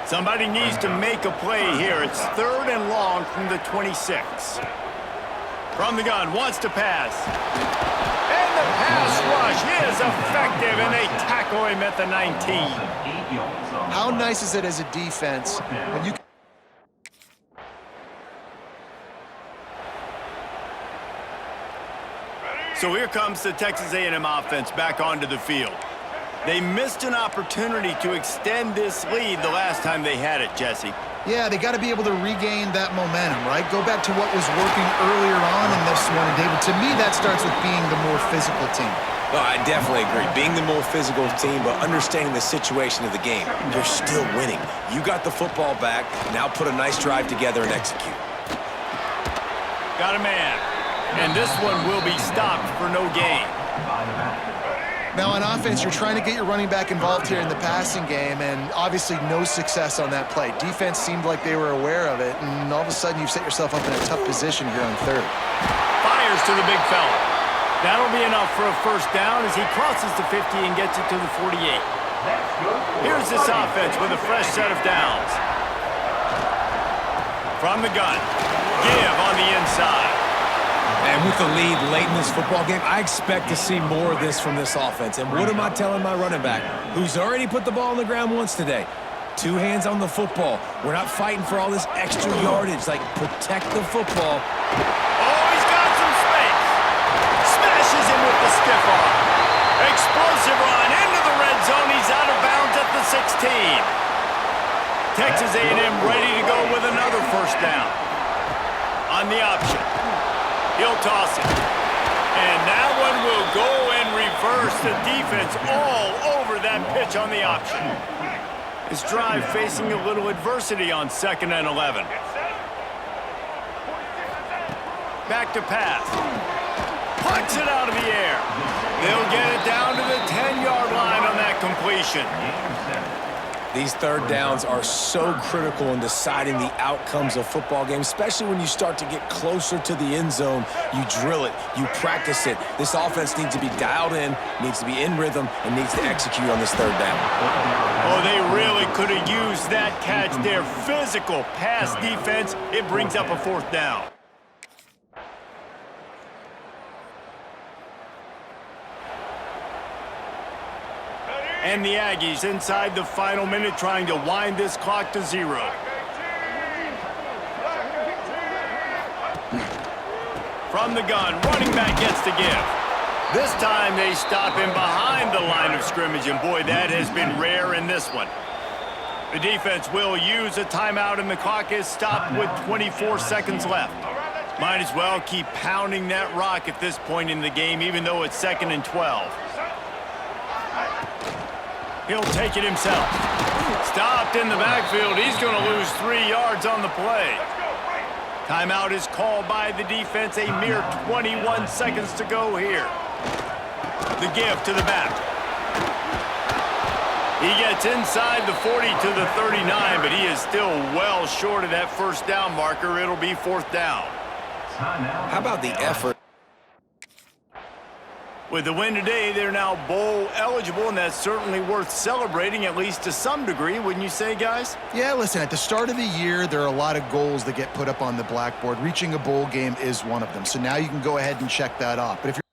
Somebody needs to make a play here. It's 3rd and long from the 26. From the gun, wants to pass. And the pass rush is effective, and they tackle him at the 19. How nice is it as a defense when you... So here comes the Texas A&M offense back onto the field. They missed an opportunity to extend this lead the last time they had it, Jesse. Yeah, they got to be able to regain that momentum, right? Go back to what was working earlier on in this one. And David, to me, that starts with being the more physical team. No, I definitely agree. Being the more physical team, but understanding the situation of the game. You're still winning. You got the football back. Now put a nice drive together and execute. Got a man. And this one will be stopped for no gain. Now, on offense, you're trying to get your running back involved here in the passing game, and obviously no success on that play. Defense seemed like they were aware of it, and all of a sudden you've set yourself up in a tough position here on 3rd. Fires to the big fella. That'll be enough for a first down as he crosses the 50 and gets it to the 48. Here's this offense with a fresh set of downs. From the gun, give on the inside. And with the lead late in this football game, I expect to see more of this from this offense. And what am I telling my running back, who's already put the ball on the ground once today? 2 hands on the football. We're not fighting for all this extra yardage. Like, protect the football. Oh, he's got some space. Smashes him with the stiff arm. Explosive run into the red zone. He's out of bounds at the 16. Texas A&M ready to go with another first down. On the option. He'll toss it. And that one will go and reverse the defense all over that pitch on the option. His drive facing a little adversity on 2nd and 11. Back to pass. Punts it out of the air. They'll get it down to the 10-yard line on that completion. These 3rd downs are so critical in deciding the outcomes of football games, especially when you start to get closer to the end zone. You drill it, you practice it. This offense needs to be dialed in, needs to be in rhythm, and needs to execute on this 3rd down. Oh, they really could have used that catch there. Physical pass defense. It brings up a 4th down. And the Aggies inside the final minute trying to wind this clock to 0. From the gun, running back gets the give. This time they stop him behind the line of scrimmage, and boy, that has been rare in this one. The defense will use a timeout, and the clock is stopped with 24 seconds left. Might as well keep pounding that rock at this point in the game, even though it's 2nd and 12. He'll take it himself. Stopped in the backfield. He's going to lose 3 yards on the play. Timeout is called by the defense. A mere 21 seconds to go here. The give to the back. He gets inside the 40 to the 39, but he is still well short of that first down marker. It'll be 4th down. How about the effort? With the win today, they're now bowl eligible, and that's certainly worth celebrating, at least to some degree, wouldn't you say, guys? Yeah, listen, at the start of the year, there are a lot of goals that get put up on the blackboard. Reaching a bowl game is one of them. So now you can go ahead and check that off. But if you're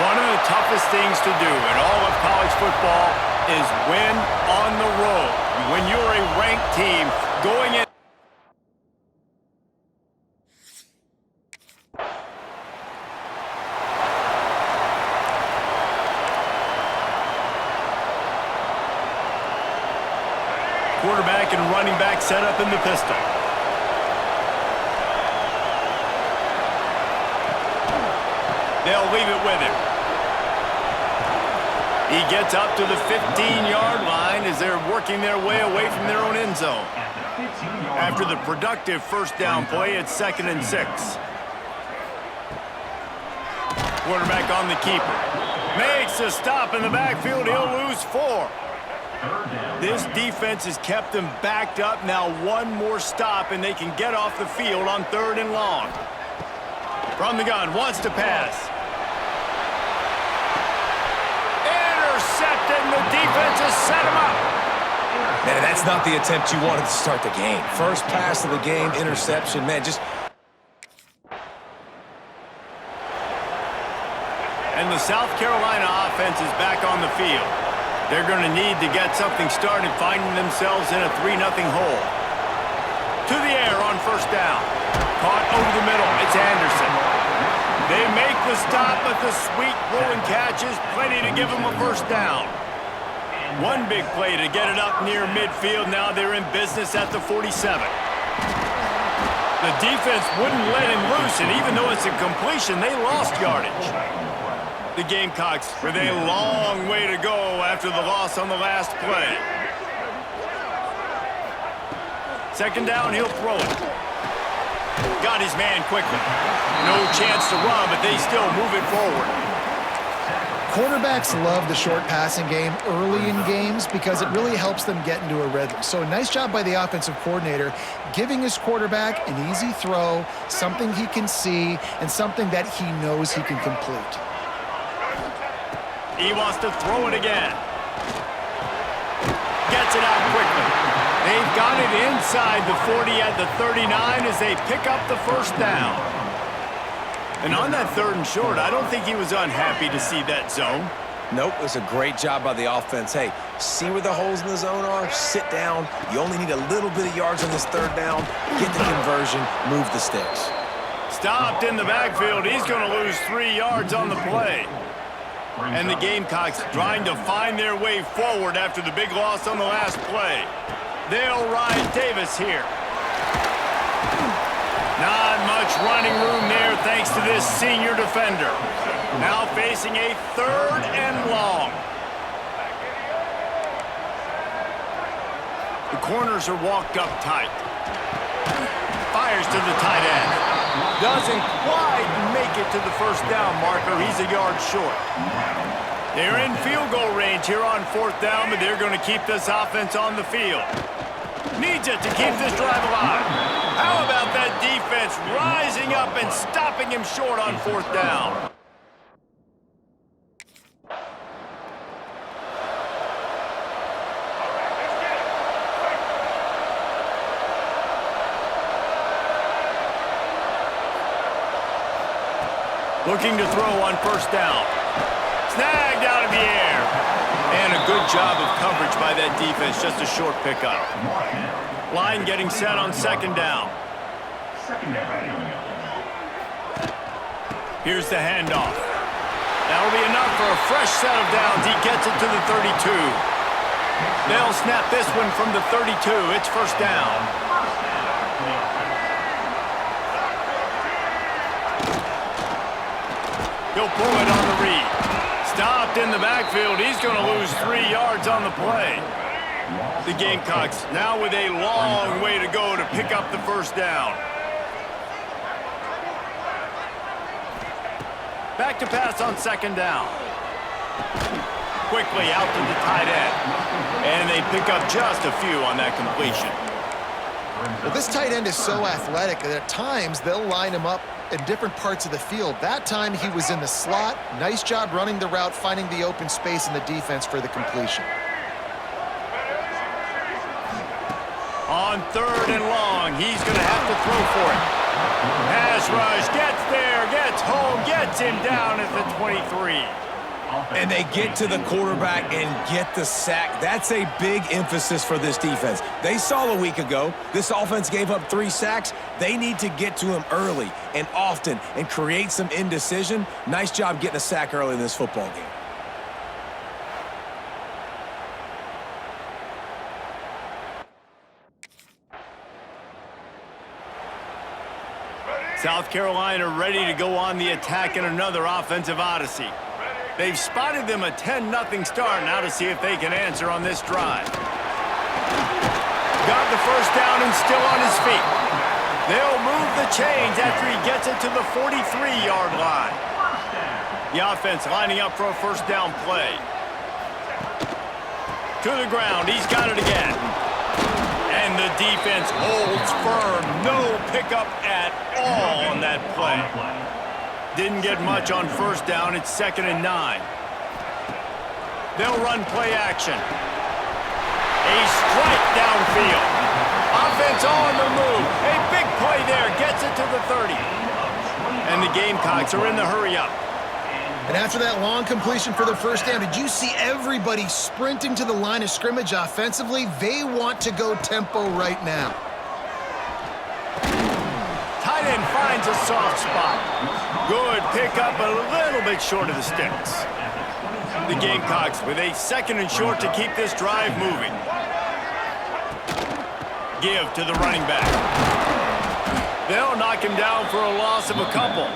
one of the toughest things to do in all of college football is win on the road. When you're a ranked team going in. Quarterback and running back set up in the pistol. They'll leave it with him. He gets up to the 15-yard line as they're working their way away from their own end zone. After the productive first down play, it's 2nd and 6. Quarterback on the keeper. Makes a stop in the backfield. He'll lose 4. This defense has kept them backed up. Now one more stop, and they can get off the field on 3rd and long. From the gun, wants to pass. Intercepted, and the defense has set him up. Man, that's not the attempt you wanted to start the game. First pass of the game, interception, man, just... And the South Carolina offense is back on the field. They're going to need to get something started, finding themselves in a 3-0 hole. To the air on first down. Caught over the middle. It's Anderson. They make the stop, but the sweet throw and catch is plenty to give them a first down. One big play to get it up near midfield. Now they're in business at the 47. The defense wouldn't let him loose, and even though it's a completion, they lost yardage. The Gamecocks with a long way to go after the loss on the last play. Second down, he'll throw it. Got his man quickly. No chance to run, but they still move it forward. Quarterbacks love the short passing game early in games because it really helps them get into a rhythm. So nice job by the offensive coordinator giving his quarterback an easy throw, something he can see, and something that he knows he can complete. He wants to throw it again. Gets it out quickly. They've got it inside the 40 at the 39 as they pick up the first down. And on that 3rd and short, I don't think he was unhappy to see that zone. Nope, it was a great job by the offense. Hey, see where the holes in the zone are? Sit down. You only need a little bit of yards on this 3rd down. Get the conversion, move the sticks. Stopped in the backfield. He's going to lose 3 yards on the play. And the Gamecocks trying to find their way forward after the big loss on the last play. They'll ride Davis here. Not much running room there thanks to this senior defender. Now facing a 3rd and long. The corners are walked up tight. Fires to the tight end. Doesn't quite make it to the first down marker. He's a yard short. They're in field goal range here on 4th down, but they're going to keep this offense on the field. Needs it to keep this drive alive. How about that defense rising up and stopping him short on 4th down? Looking to throw on 1st down. Snagged out of the air. And a good job of coverage by that defense. Just a short pickup. Line getting set on 2nd down. Here's the handoff. That'll be enough for a fresh set of downs. He gets it to the 32. They'll snap this one from the 32. It's 1st down. He'll pull it on the read. Stopped in the backfield. He's going to lose 3 yards on the play. The Gamecocks now with a long way to go to pick up the 1st down. Back to pass on 2nd down. Quickly out to the tight end. And they pick up just a few on that completion. Well, this tight end is so athletic that at times they'll line him up in different parts of the field. That time he was in the slot. Nice job running the route, finding the open space in the defense for the completion. On 3rd and long, he's going to have to throw for it. Pass rush, gets there, gets home, gets him down at the 23. And they get to the quarterback and get the sack. That's a big emphasis for this defense. They saw a week ago, this offense gave up 3 sacks. They need to get to him early and often and create some indecision. Nice job getting a sack early in this football game. South Carolina ready to go on the attack in another offensive odyssey. They've spotted them a 10-0 start. Now to see if they can answer on this drive. Got the 1st down and still on his feet. They'll move the chains after he gets it to the 43-yard line. The offense lining up for a 1st down play. To the ground. He's got it again. And the defense holds firm. No pickup at all on that play. Didn't get much on 1st down. It's 2nd and 9. They'll run play action. A strike downfield. Offense on the move. A big play there. Gets it to the 30. And the Gamecocks are in the hurry-up. And after that long completion for the 1st down, did you see everybody sprinting to the line of scrimmage offensively? They want to go tempo right now. Tight end finds a soft spot. Good pickup, a little bit short of the sticks. The Gamecocks with a 2nd and short to keep this drive moving. Give to the running back. They'll knock him down for a loss of a couple.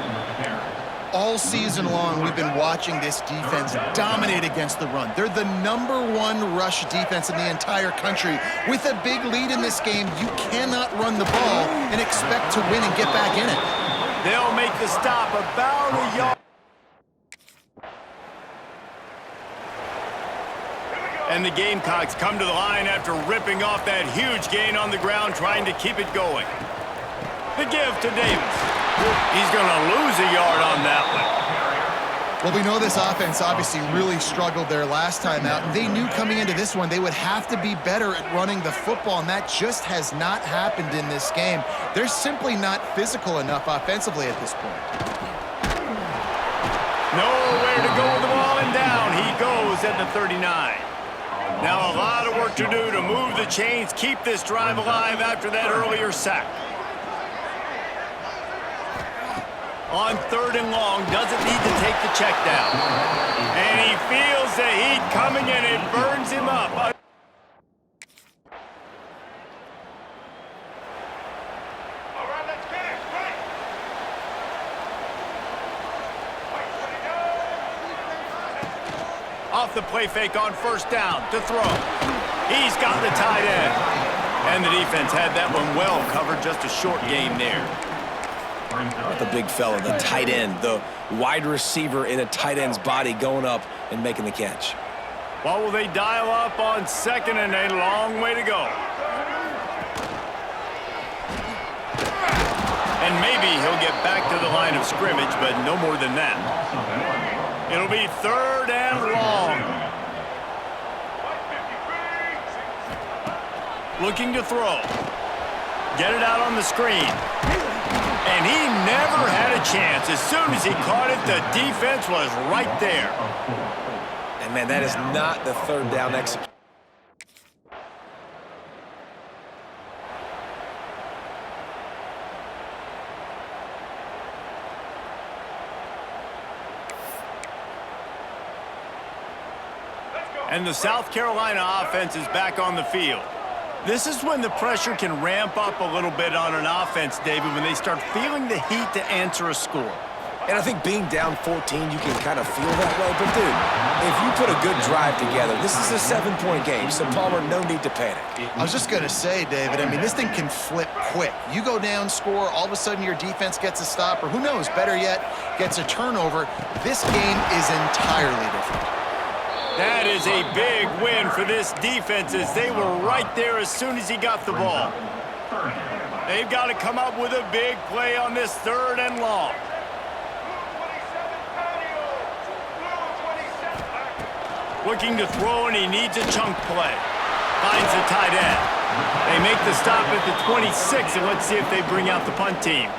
All season long, we've been watching this defense dominate against the run. They're the #1 rush defense in the entire country. With a big lead in this game, you cannot run the ball and expect to win and get back in it. They'll make the stop about a yard. And the Gamecocks come to the line after ripping off that huge gain on the ground, trying to keep it going. The give to Davis. He's going to lose a yard on that one. Well, we know this offense obviously really struggled their last time out. And they knew coming into this one they would have to be better at running the football, and that just has not happened in this game. They're simply not physical enough offensively at this point. Nowhere to go with the ball, and down he goes at the 39. Now a lot of work to do to move the chains, keep this drive alive after that earlier sack. On 3rd and long, doesn't need to take the check down. And he feels the heat coming and it burns him up. All right, let's get it. Right. Off the play fake on 1st down to throw. He's got the tight end. And the defense had that one well covered, just a short gain there. The big fella, the tight end, the wide receiver in a tight end's body going up and making the catch. Well, will they dial up on 2nd and a long way to go? And maybe he'll get back to the line of scrimmage, but no more than that. It'll be 3rd and long. Looking to throw. Get it out on the screen. And he never had a chance. As soon as he caught it, the defense was right there. And, man, that is not the 3rd down execution. And the South Carolina offense is back on the field. This is when the pressure can ramp up a little bit on an offense, David, when they start feeling the heat to answer a score. And I think being down 14, you can kind of feel that way. But, dude, if you put a good drive together, this is a 7-point game, so, Palmer, no need to panic. I was just going to say, David, I mean, this thing can flip quick. You go down, score, all of a sudden your defense gets a stop, or who knows, better yet, gets a turnover. This game is entirely different. That is a big win for this defense, as they were right there as soon as he got the ball. They've got to come up with a big play on this 3rd and long. Looking to throw, and he needs a chunk play. Finds the tight end. They make the stop at the 26, and let's see if they bring out the punt team.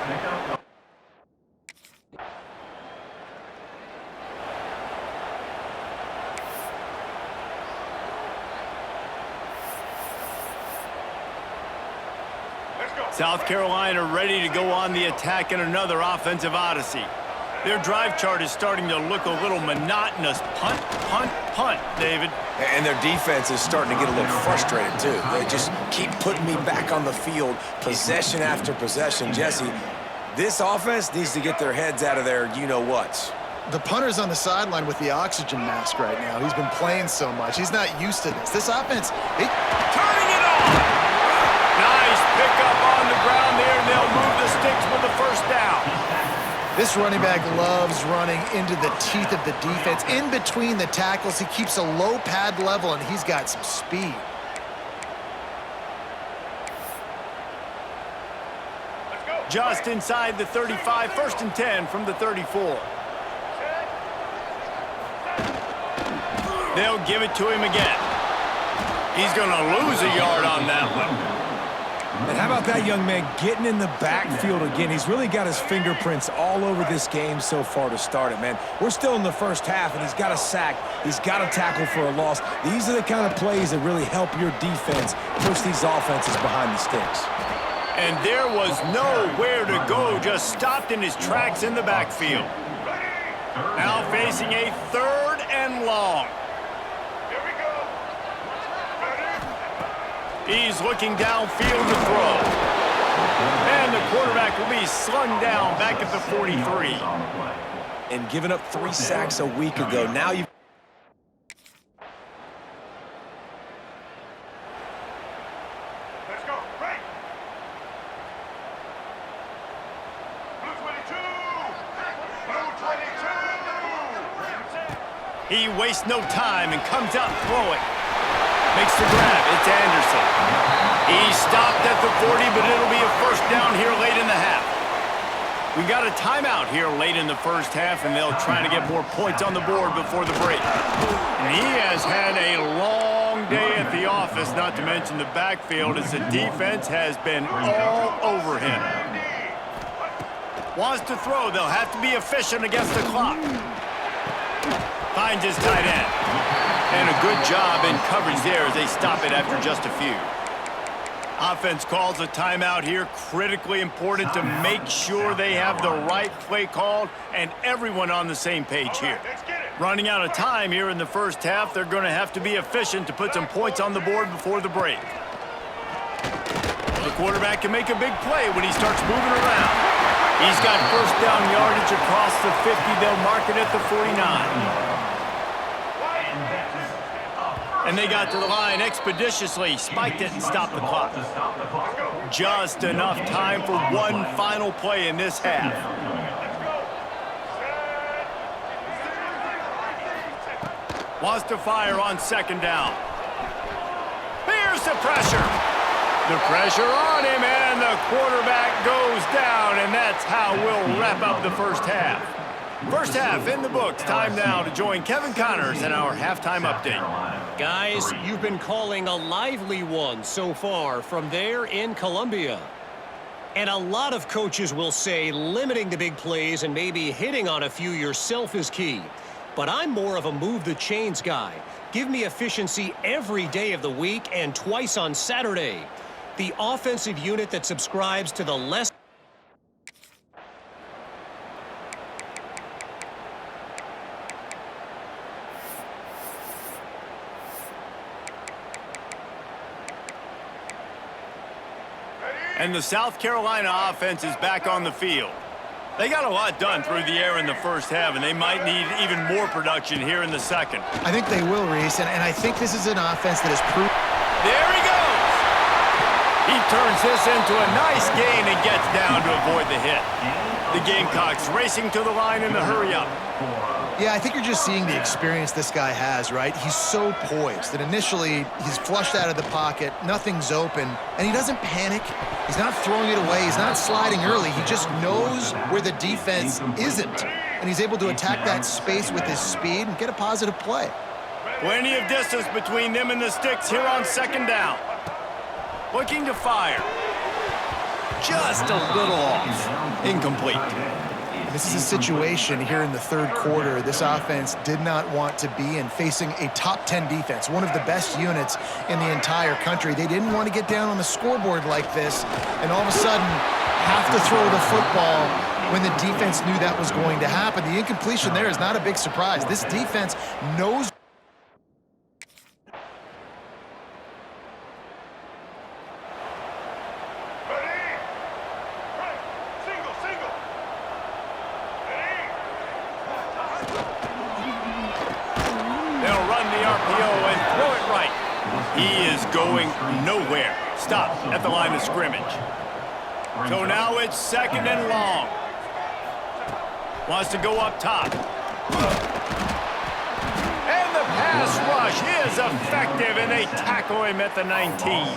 South Carolina ready to go on the attack in another offensive odyssey. Their drive chart is starting to look a little monotonous. Punt, punt, punt, David. And their defense is starting to get a little frustrated, too. They just keep putting me back on the field, possession after possession. Jesse, this offense needs to get their heads out of their you-know-whats. The punter's on the sideline with the oxygen mask right now. He's been playing so much. He's not used to this. This offense, turning it on! Nice pickup on the ground there, and they'll move the sticks with the 1st down. this running back loves running into the teeth of the defense. In between the tackles, he keeps a low pad level, and he's got some speed. Just inside the 35, 1st and 10 from the 34. They'll give it to him again. He's going to lose a yard on that one. And how about that young man getting in the backfield again? He's really got his fingerprints all over this game so far to start it, man. We're still in the first half, and he's got a sack. He's got a tackle for a loss. These are the kind of plays that really help your defense push these offenses behind the sticks. And there was nowhere to go, just stopped in his tracks in the backfield. Now facing a 3rd and long. Here we go. He's looking downfield to throw. And the quarterback will be slung down back at the 43. And giving up 3 sacks a week ago. Now you. Let's go. Right. Blue 22. Blue 22. He wastes no time and comes out throwing. Makes the grab. It's Anderson. He stopped at the 40, but it'll be a first down here late in the half. We got a timeout here late in the first half, and they'll try to get more points on the board before the break. And he has had a long day at the office, not to mention the backfield, as the defense has been all over him. Wants to throw. They'll have to be efficient against the clock. Finds his tight end. And a good job in coverage there as they stop it after just a few. Offense calls a timeout here. Critically important to make sure they have the right play called and everyone on the same page here. Running out of time here in the first half, they're going to have to be efficient to put some points on the board before the break. The quarterback can make a big play when he starts moving around. He's got first down yardage across the 50. They'll mark it at the 49. And they got to the line expeditiously, spiked it and stopped the clock. Just enough time for one final play in this half. Wants to fire on second down. Here's the pressure. The pressure on him, and the quarterback goes down, and that's how we'll wrap up the first half. First half in the books. Time now to join Kevin Connors in our halftime update. Guys, you've been calling a lively one so far from there in Columbia. And a lot of coaches will say limiting the big plays and maybe hitting on a few yourself is key. But I'm more of a move the chains guy. Give me efficiency every day of the week and twice on Saturday. The offensive unit that subscribes to the less. And the South Carolina offense is back on the field. They got a lot done through the air in the first half, and they might need even more production here in the second. I think they will, Reese, and I think this is an offense that has proved. There he goes! He turns this into a nice gain and gets down to avoid the hit. The Gamecocks racing to the line in the hurry-up. Yeah, I think you're just seeing the experience this guy has, right? He's so poised that initially he's flushed out of the pocket, nothing's open, and he doesn't panic. He's not throwing it away. He's not sliding early. He just knows where the defense isn't, and he's able to attack that space with his speed and get a positive play. Plenty of distance between them and the sticks here on second down. Looking to fire. Just a little off. Incomplete. This is a situation here in the third quarter this offense did not want to be in, facing a top 10 defense, one of the best units in the entire country. They didn't want to get down on the scoreboard like this and all of a sudden have to throw the football when the defense knew that was going to happen. The incompletion there is not a big surprise. This defense knows. He is going nowhere. Stop at the line of scrimmage. So now it's second and long. Wants to go up top. And the pass rush is effective, and they tackle him at the 19.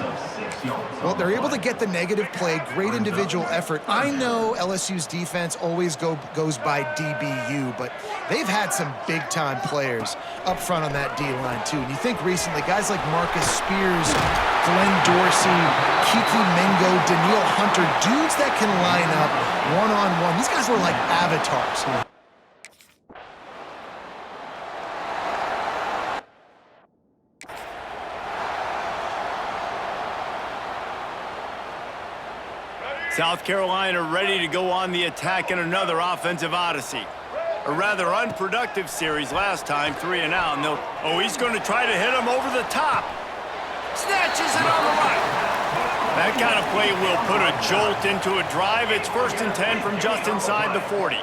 Well, they're able to get the negative play, great individual effort. I know LSU's defense always goes by DBU, but they've had some big-time players up front on that D-line, too. And you think recently, guys like Marcus Spears, Glenn Dorsey, Kiki Mingo, Daniil Hunter, dudes that can line up one-on-one. These guys were like avatars. South Carolina ready to go on the attack in another offensive odyssey. A rather unproductive series last time, 3 and out. And he's going to try to hit him over the top. Snatches it on the right. That kind of play will put a jolt into a drive. It's 1st and 10 from just inside the 40.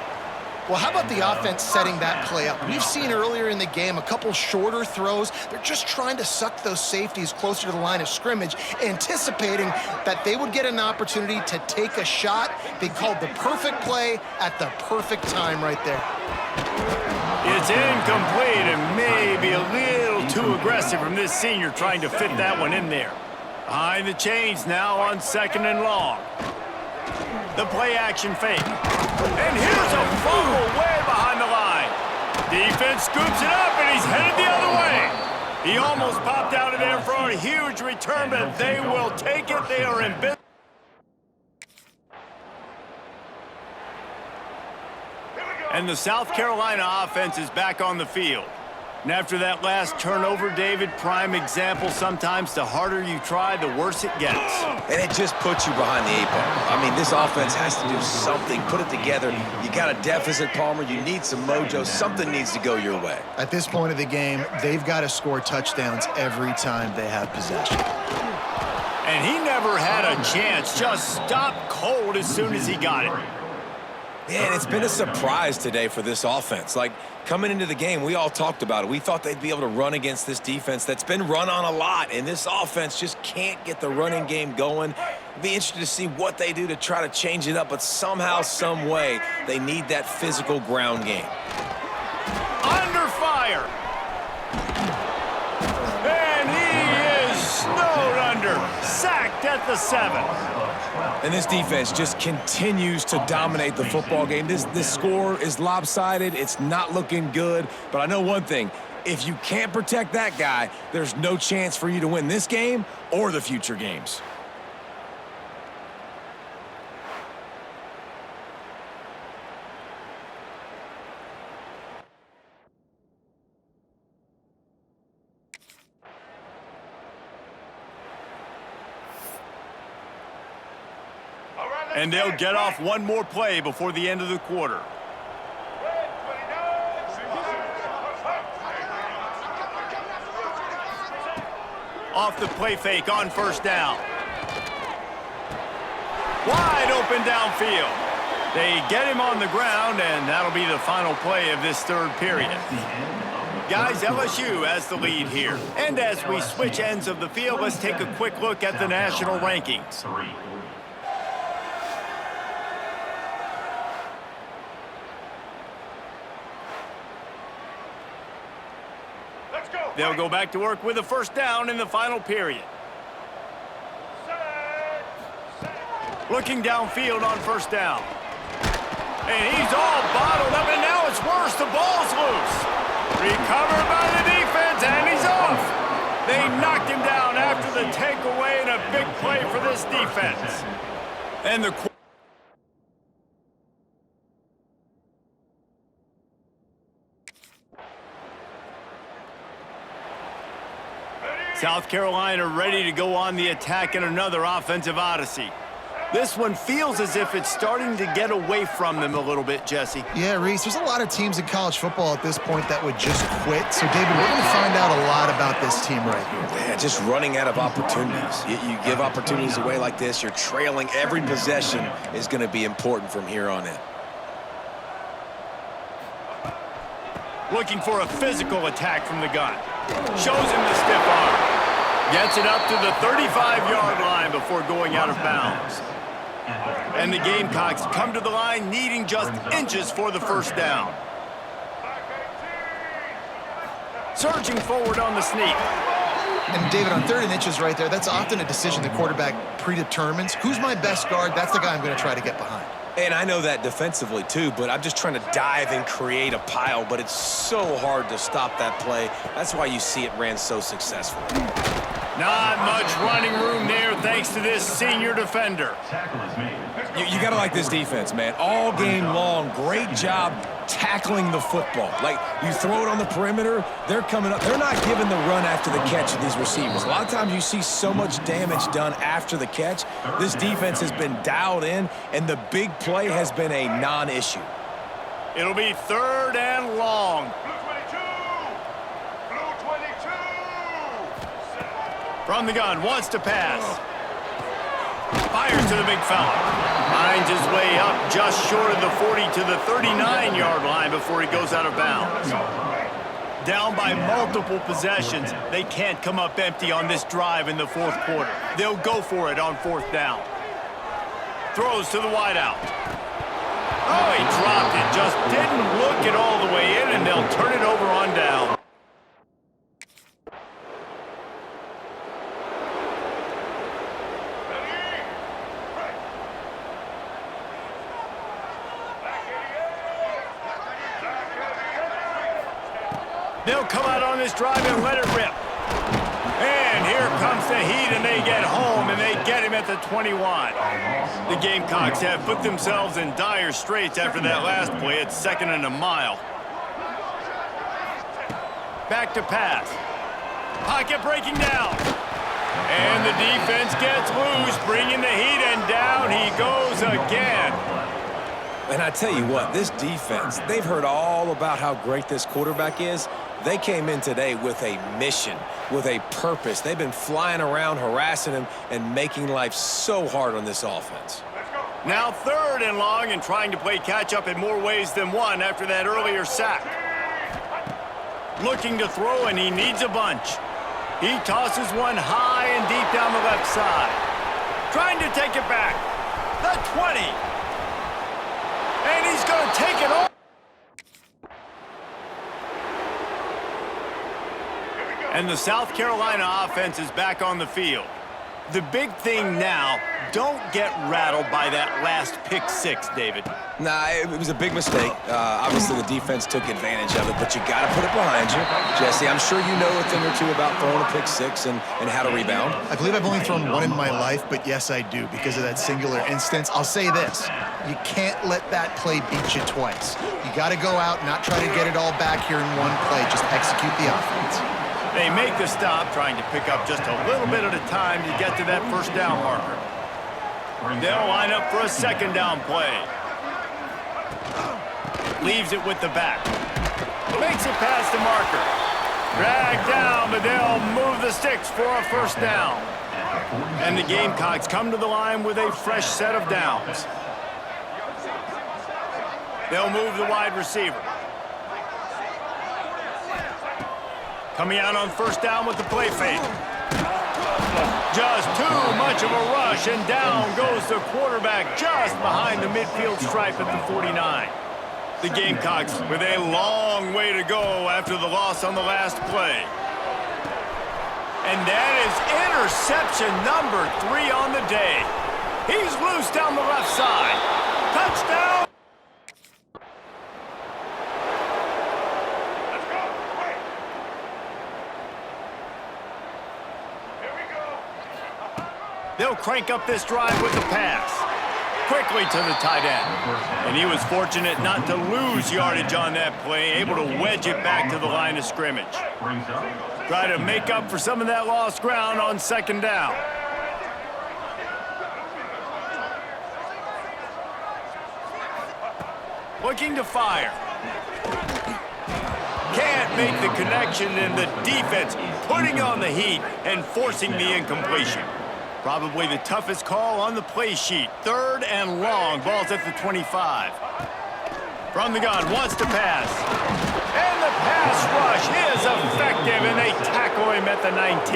Well, how about the offense setting that play up? We've seen earlier in the game a couple shorter throws. They're just trying to suck those safeties closer to the line of scrimmage, anticipating that they would get an opportunity to take a shot. They called the perfect play at the perfect time right there. It's incomplete and maybe a little too aggressive from this senior trying to fit that one in there. Behind the chains now on 2nd and long. The play action fake. And here's a fumble way behind the line. Defense scoops it up and he's headed the other way. He almost popped out of there for a huge return, but they will take it. They are in business. And the South Carolina offense is back on the field. And after that last turnover, David, prime example, sometimes the harder you try, the worse it gets. And it just puts you behind the 8 ball. I mean, this offense has to do something, put it together. You got a deficit, Palmer. You need some mojo. Something needs to go your way. At this point of the game, they've got to score touchdowns every time they have possession. And he never had a chance. Just stopped cold as soon as he got it. Yeah, and it's been a surprise today for this offense. Like, coming into the game, we all talked about it. We thought they'd be able to run against this defense that's been run on a lot, and this offense just can't get the running game going. It'll be interesting to see what they do to try to change it up, but somehow, some way, they need that physical ground game. Under fire. And he is snowed under. Sacked at the 7. And this defense just continues to dominate the football game. This score is lopsided. It's not looking good. But I know one thing. If you can't protect that guy, there's no chance for you to win this game or the future games. And they'll get off one more play before the end of the quarter. Off the play fake on 1st down. Wide open downfield. They get him on the ground, and that'll be the final play of this 3rd period. Guys, LSU has the lead here. And as we switch ends of the field, let's take a quick look at the national rankings. They'll go back to work with a 1st down in the final period. Looking downfield on 1st down. And he's all bottled up, and now it's worse. The ball's loose. Recovered by the defense, and he's off. They knocked him down after the takeaway, and a big play for this defense. And the South Carolina ready to go on the attack in another offensive odyssey. This one feels as if it's starting to get away from them a little bit, Jesse. Yeah, Reese, there's a lot of teams in college football at this point that would just quit. So, David, we're going to find out a lot about this team right here. Yeah, just running out of opportunities. You give opportunities away like this, you're trailing. Every possession is going to be important from here on in. Looking for a physical attack from the gun. Shows him the stiff arm. Gets it up to the 35-yard line before going out of bounds. And the Gamecocks come to the line needing just inches for the 1st down. Surging forward on the sneak. And, David, on 3rd and inches right there, that's often a decision the quarterback predetermines. Who's my best guard? That's the guy I'm going to try to get behind. And I know that defensively, too, but I'm just trying to dive and create a pile, but it's so hard to stop that play. That's why you see it ran so successfully. Not much running room there thanks to this senior defender. You got to like this defense, man. All game long, great job tackling the football. Like, you throw it on the perimeter, they're coming up. They're not giving the run after the catch of these receivers. A lot of times you see so much damage done after the catch. This defense has been dialed in, and the big play has been a non-issue. It'll be 3rd and long. From the gun, wants to pass. Fires to the big fella. Finds his way up just short of the 40 to the 39-yard line before he goes out of bounds. Down by multiple possessions, they can't come up empty on this drive in the fourth quarter. They'll go for it on fourth down. Throws to the wideout. Oh, he dropped it. Just didn't look it all the way in, and they'll turn it over on down. They'll come out on this drive and let it rip. And here comes the Heat, and they get home, and they get him at the 21. The Gamecocks have put themselves in dire straits after that last play. It's 2nd and a mile. Back to pass. Pocket breaking down. And the defense gets loose, bringing the Heat, and down he goes again. And I tell you what, this defense, they've heard all about how great this quarterback is. They came in today with a mission, with a purpose. They've been flying around, harassing him, and making life so hard on this offense. Now 3rd and long, and trying to play catch-up in more ways than one after that earlier sack. Looking to throw, and he needs a bunch. He tosses one high and deep down the left side. Trying to take it back. The 20. And he's going to take it off. And the South Carolina offense is back on the field. The big thing now, don't get rattled by that last pick six, David. Nah, it was a big mistake. Obviously, the defense took advantage of it, but you got to put it behind you. Jesse, I'm sure you know a thing or two about throwing a pick six and how to rebound. I believe I've only thrown one in my life, but yes, I do, because of that singular instance. I'll say this. You can't let that play beat you twice. You got to go out, not try to get it all back here in one play. Just execute the offense. They make the stop, trying to pick up just a little bit at a time to get to that first down marker. They'll line up for a 2nd down play. Leaves it with the back. Makes it past the marker. Dragged down, but they'll move the sticks for a 1st down. And the Gamecocks come to the line with a fresh set of downs. They'll move the wide receiver. Coming out on 1st down with the play fake. Just too much of a rush, and down goes the quarterback just behind the midfield stripe at the 49. The Gamecocks with a long way to go after the loss on the last play. And that is interception number 3 on the day. He's loose down the left side. Touchdown! They'll crank up this drive with the pass. Quickly to the tight end. And he was fortunate not to lose yardage on that play, able to wedge it back to the line of scrimmage. Try to make up for some of that lost ground on 2nd down. Looking to fire. Can't make the connection, and the defense putting on the heat and forcing the incompletion. Probably the toughest call on the play sheet. 3rd and long. Ball's at the 25. From the gun, wants to pass. And the pass rush is effective, and they tackle him at the 19.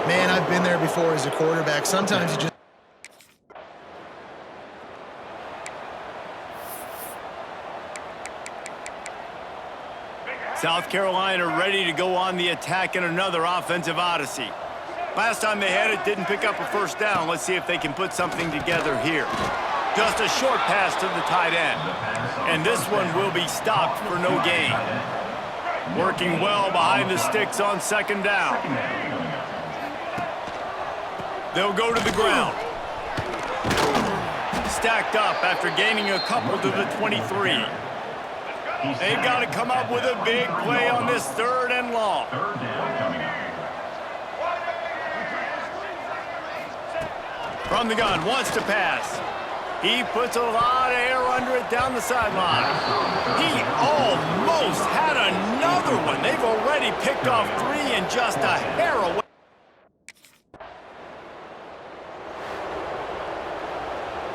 Man, I've been there before as a quarterback. Sometimes you just... South Carolina ready to go on the attack in another offensive odyssey. Last time they had it, didn't pick up a 1st down. Let's see if they can put something together here. Just a short pass to the tight end. And this one will be stopped for no gain. Working well behind the sticks on 2nd down. They'll go to the ground. Stacked up after gaining a couple to the 23. They've got to come up with a big play on this 3rd and long. From the gun, wants to pass. He puts a lot of air under it down the sideline. He almost had another one. They've already picked off 3 and just a hair away.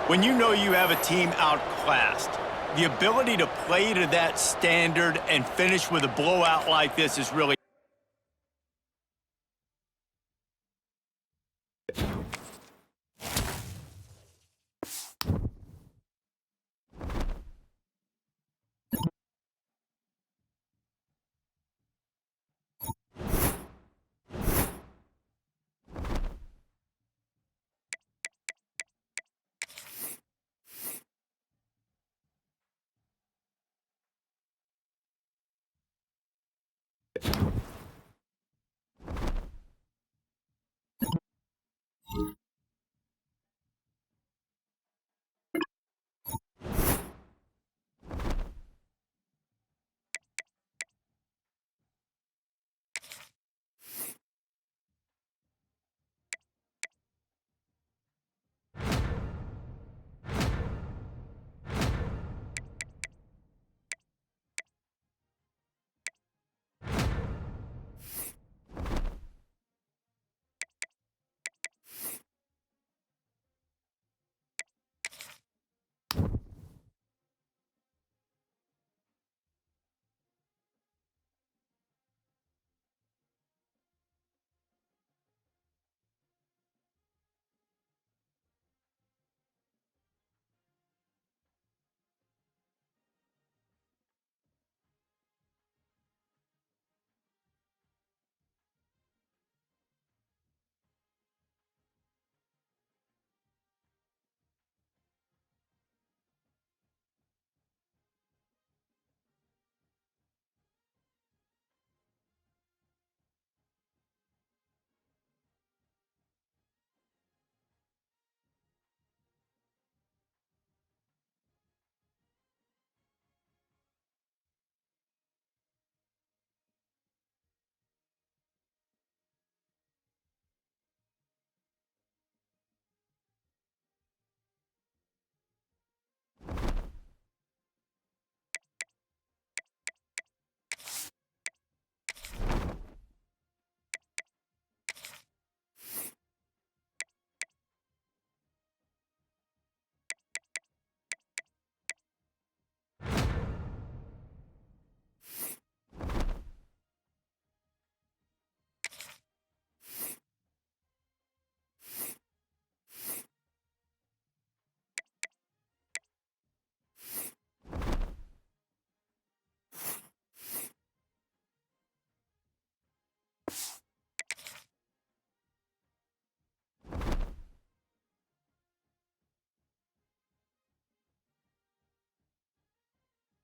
When you know you have a team outclassed, the ability to play to that standard and finish with a blowout like this is really